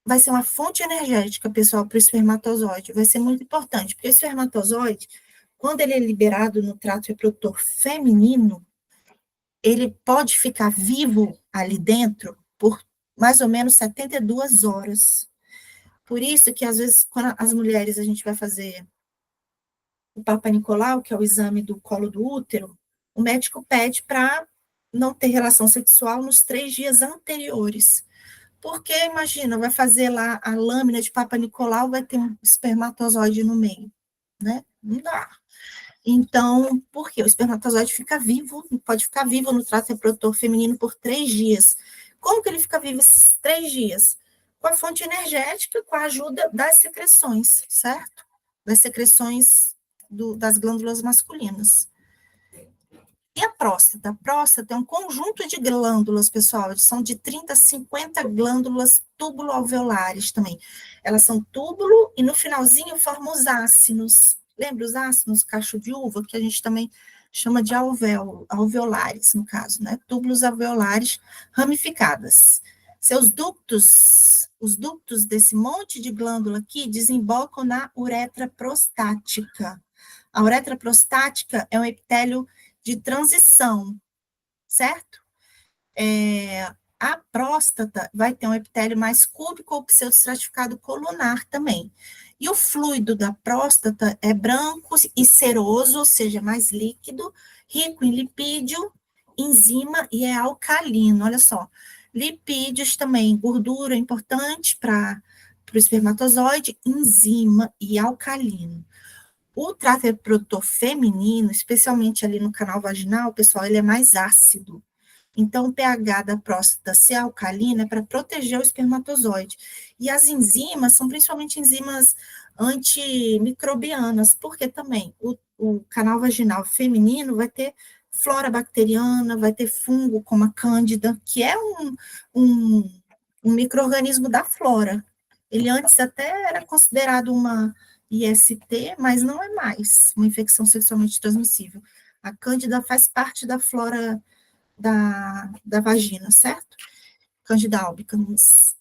Vai ser uma fonte energética, pessoal, para o espermatozoide. Vai ser muito importante, porque o espermatozoide, quando ele é liberado no trato reprodutor feminino, ele pode ficar vivo ali dentro por mais ou menos 72 horas. Por isso que, às vezes, quando as mulheres, a gente vai fazer o Papa Nicolau, que é o exame do colo do útero, o médico pede para não ter relação sexual nos 3 dias anteriores. Porque, imagina, vai fazer lá a lâmina de Papa Nicolau, vai ter um espermatozoide no meio, né? Não dá. Então, por quê? O espermatozoide fica vivo, pode ficar vivo no trato reprodutor feminino por 3 dias. Como que ele fica vivo esses 3 dias? Com a fonte energética, com a ajuda das secreções, certo? Das secreções das glândulas masculinas. E a próstata? A próstata é um conjunto de glândulas, pessoal, são de 30 a 50 glândulas túbulo-alveolares também. Elas são túbulo e no finalzinho formam os ácinos. Lembra os ácinos, cacho de uva, que a gente também chama de alveolares, no caso, né? Túbulos alveolares ramificadas. Os ductos desse monte de glândula aqui desembocam na uretra prostática. A uretra prostática é um epitélio de transição, certo? A próstata vai ter um epitélio mais cúbico ou pseudoestratificado colunar também. E o fluido da próstata é branco e seroso, ou seja, mais líquido, rico em lipídio, enzima e é alcalino. Olha só, lipídios também, gordura importante para o espermatozoide, enzima e alcalino. O trato reprodutor feminino, especialmente ali no canal vaginal, pessoal, ele é mais ácido. Então, o pH da próstata ser alcalina é para proteger o espermatozoide. E as enzimas são principalmente enzimas antimicrobianas, porque também o canal vaginal feminino vai ter flora bacteriana, vai ter fungo como a cândida, que é um, um micro-organismo da flora. Ele antes até era considerado uma IST, mas não é mais uma infecção sexualmente transmissível. A cândida faz parte da flora da vagina, certo? Candida albicans.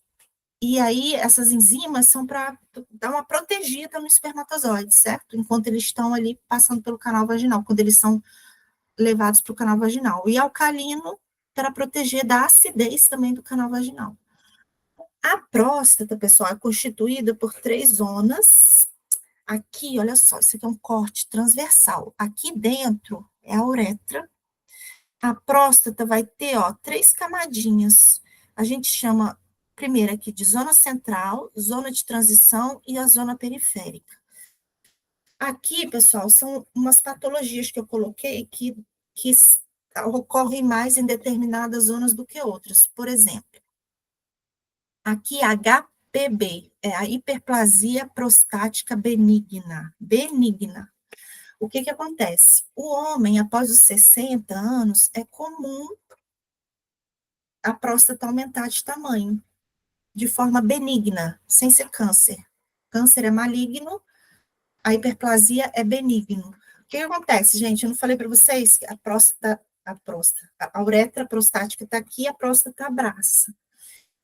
E aí, essas enzimas são para dar uma protegida no espermatozoide, certo? Enquanto eles estão ali passando pelo canal vaginal, quando eles são levados para o canal vaginal. E alcalino para proteger da acidez também do canal vaginal. A próstata, pessoal, é constituída por 3 zonas. Aqui, olha só, isso aqui é um corte transversal. Aqui dentro é a uretra. A próstata vai ter, ó, 3 camadinhas. A gente chama, primeiro aqui, de zona central, zona de transição e a zona periférica. Aqui, pessoal, são umas patologias que eu coloquei que ocorrem mais em determinadas zonas do que outras. Por exemplo, aqui HPB, é a hiperplasia prostática benigna. Benigna. O que acontece? O homem, após os 60 anos, é comum a próstata aumentar de tamanho, de forma benigna, sem ser câncer. Câncer é maligno, a hiperplasia é benigno. O que acontece, gente? Eu não falei para vocês que a uretra prostática está aqui, a próstata abraça.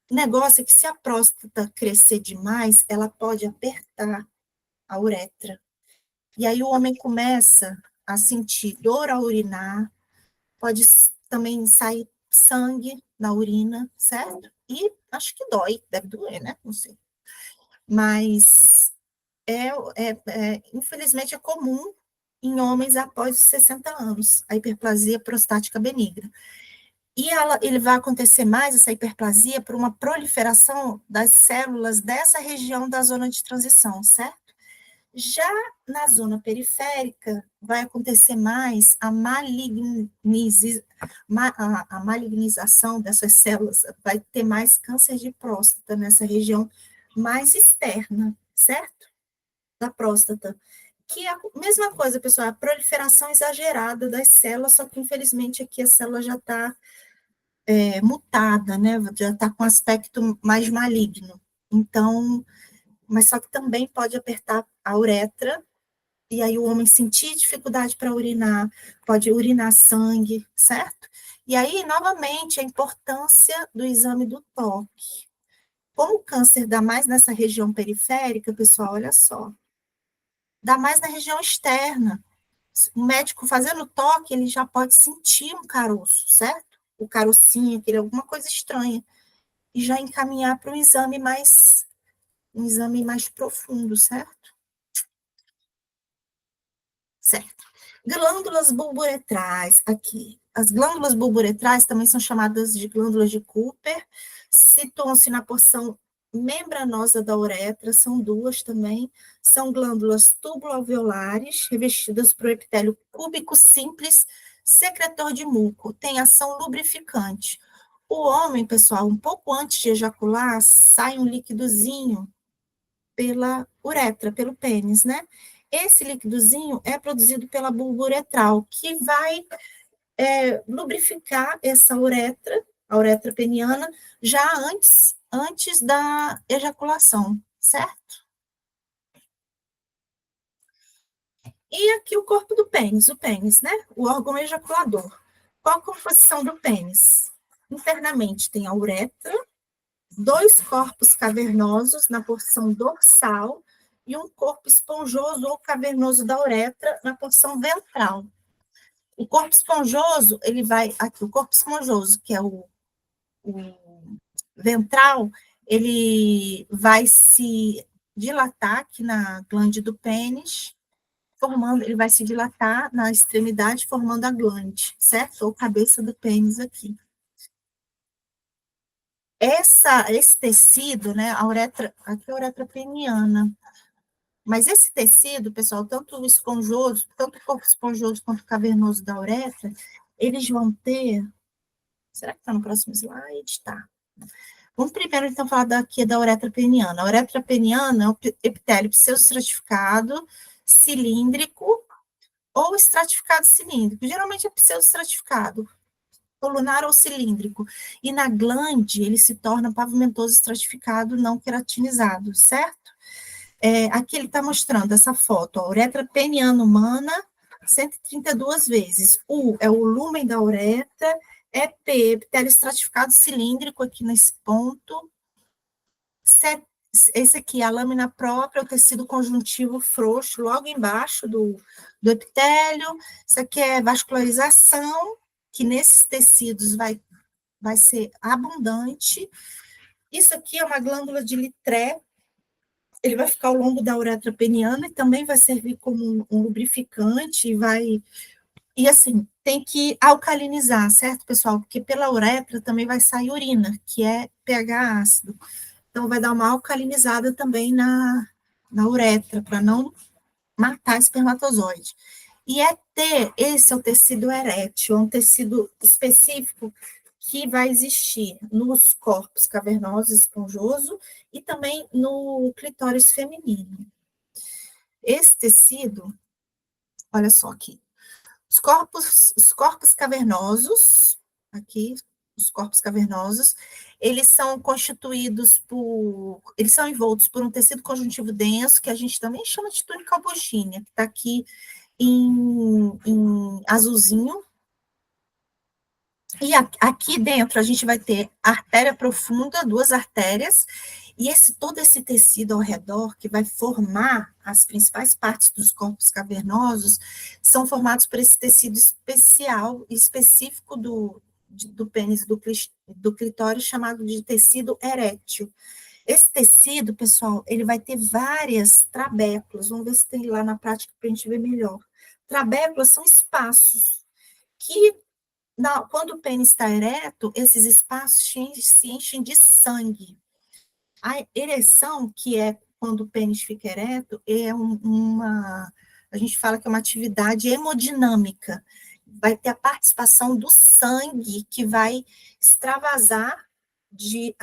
O negócio é que se a próstata crescer demais, ela pode apertar a uretra. E aí o homem começa a sentir dor ao urinar, pode também sair sangue na urina, certo? E acho que dói, deve doer, né? Não sei. Mas, infelizmente, é comum em homens após os 60 anos, a hiperplasia prostática benigna. E ele vai acontecer mais, essa hiperplasia, por uma proliferação das células dessa região da zona de transição, certo? Já na zona periférica, vai acontecer mais a malignização dessas células, vai ter mais câncer de próstata nessa região mais externa, certo? Da próstata. Que é a mesma coisa, pessoal, a proliferação exagerada das células, só que infelizmente aqui a célula já está mutada, né? Já está com aspecto mais maligno. Então, mas só que também pode apertar a uretra, e aí o homem sentir dificuldade para urinar, pode urinar sangue, certo? E aí, novamente, a importância do exame do toque. Como o câncer dá mais nessa região periférica, pessoal, olha só, dá mais na região externa. O médico fazendo toque, ele já pode sentir um caroço, certo? O carocinho, aquele, alguma coisa estranha, e já encaminhar para um exame mais profundo, certo? Certo. Glândulas bulboretrais, aqui. As glândulas bulboretrais também são chamadas de glândulas de Cooper, situam-se na porção membranosa da uretra, são 2 também, são glândulas tubuloalveolares, revestidas por epitélio cúbico simples, secretor de muco, tem ação lubrificante. O homem, pessoal, um pouco antes de ejacular, sai um líquidozinho pela uretra, pelo pênis, né? Esse líquidozinho é produzido pela bulbo uretral, que vai lubrificar essa uretra, a uretra peniana, já antes da ejaculação, certo? E aqui o corpo do pênis, o pênis, né? O órgão ejaculador. Qual a composição do pênis? Internamente tem a uretra, 2 corpos cavernosos na porção dorsal e um corpo esponjoso ou cavernoso da uretra na porção ventral. O corpo esponjoso, ele vai aqui, o corpo esponjoso, que é o ventral, ele vai se dilatar aqui na glande do pênis, formando, ele vai se dilatar na extremidade, formando a glande, certo? Ou cabeça do pênis aqui. Esse tecido, né, a uretra, aqui é a uretra peniana, mas esse tecido, pessoal, tanto o esponjoso, tanto o corpo esponjoso quanto o cavernoso da uretra, eles vão ter, será que está no próximo slide? Tá. Vamos primeiro, então, falar daqui da uretra peniana. A uretra peniana é um epitélio pseudoestratificado, cilíndrico, ou estratificado cilíndrico. Geralmente é pseudoestratificado, colunar ou cilíndrico. E na glande, ele se torna pavimentoso estratificado, não queratinizado, certo? Aqui ele está mostrando essa foto, a uretra peniana humana, 132 vezes. U é o lumen da uretra, EP, epitélio estratificado cilíndrico aqui nesse ponto. Esse aqui é a lâmina própria, o tecido conjuntivo frouxo, logo embaixo do epitélio. Isso aqui é vascularização, que nesses tecidos vai ser abundante. Isso aqui é uma glândula de Littré, ele vai ficar ao longo da uretra peniana e também vai servir como um lubrificante e assim, tem que alcalinizar, certo, pessoal? Porque pela uretra também vai sair urina, que é pH ácido. Então, vai dar uma alcalinizada também na uretra, para não matar espermatozoide. E esse é o tecido erétil, é um tecido específico que vai existir nos corpos cavernosos, esponjoso, e também no clitóris feminino. Esse tecido, olha só aqui, os corpos cavernosos, aqui, os corpos cavernosos, eles são eles são envoltos por um tecido conjuntivo denso, que a gente também chama de túnica albuginea, que está aqui em azulzinho. E aqui dentro a gente vai ter artéria profunda, duas artérias, e todo esse tecido ao redor, que vai formar as principais partes dos corpos cavernosos, são formados por esse tecido especial, específico do pênis, do clitóris, chamado de tecido erétil. Esse tecido, pessoal, ele vai ter várias trabéculas, vamos ver se tem lá na prática para a gente ver melhor. Trabéculas são espaços que quando o pênis está ereto, esses espaços se enchem de sangue. A ereção, que é quando o pênis fica ereto, a gente fala que é uma atividade hemodinâmica. Vai ter a participação do sangue que vai extravasar de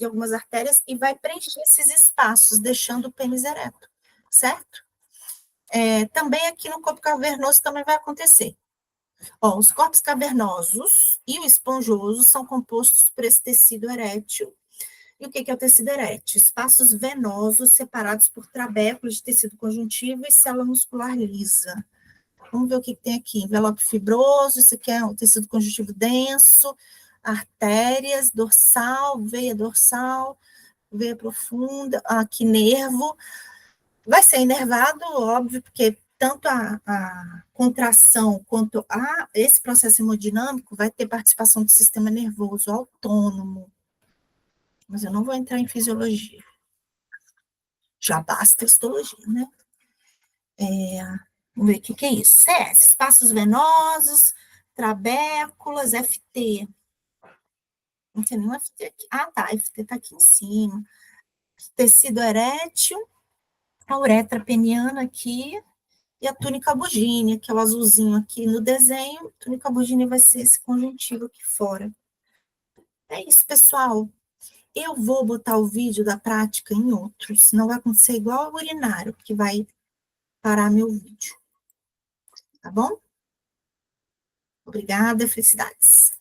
algumas artérias, e vai preencher esses espaços, deixando o pênis ereto, certo? Também aqui no corpo cavernoso também vai acontecer. Os corpos cavernosos e o esponjoso são compostos por esse tecido erétil. E o que é o tecido erétil? Espaços venosos separados por trabéculos de tecido conjuntivo e célula muscular lisa. Vamos ver o que tem aqui. Envelope fibroso, isso aqui é um tecido conjuntivo denso, artérias, dorsal, veia profunda, aqui nervo. Vai ser inervado, óbvio, porque tanto a contração quanto esse processo hemodinâmico vai ter participação do sistema nervoso autônomo. Mas eu não vou entrar em fisiologia. Já basta a histologia, né? Vamos ver o que é isso. CS, espaços venosos, trabéculas, FT. Não tem nenhum FT aqui. Tá, FT está aqui em cima. Tecido erétil, a uretra peniana aqui, e a túnica bugínea, que é o azulzinho aqui no desenho. A túnica bugínea vai ser esse conjuntivo aqui fora. É isso, pessoal. Eu vou botar o vídeo da prática em outro, senão vai acontecer igual ao urinário, que vai parar meu vídeo. Tá bom? Obrigada, felicidades.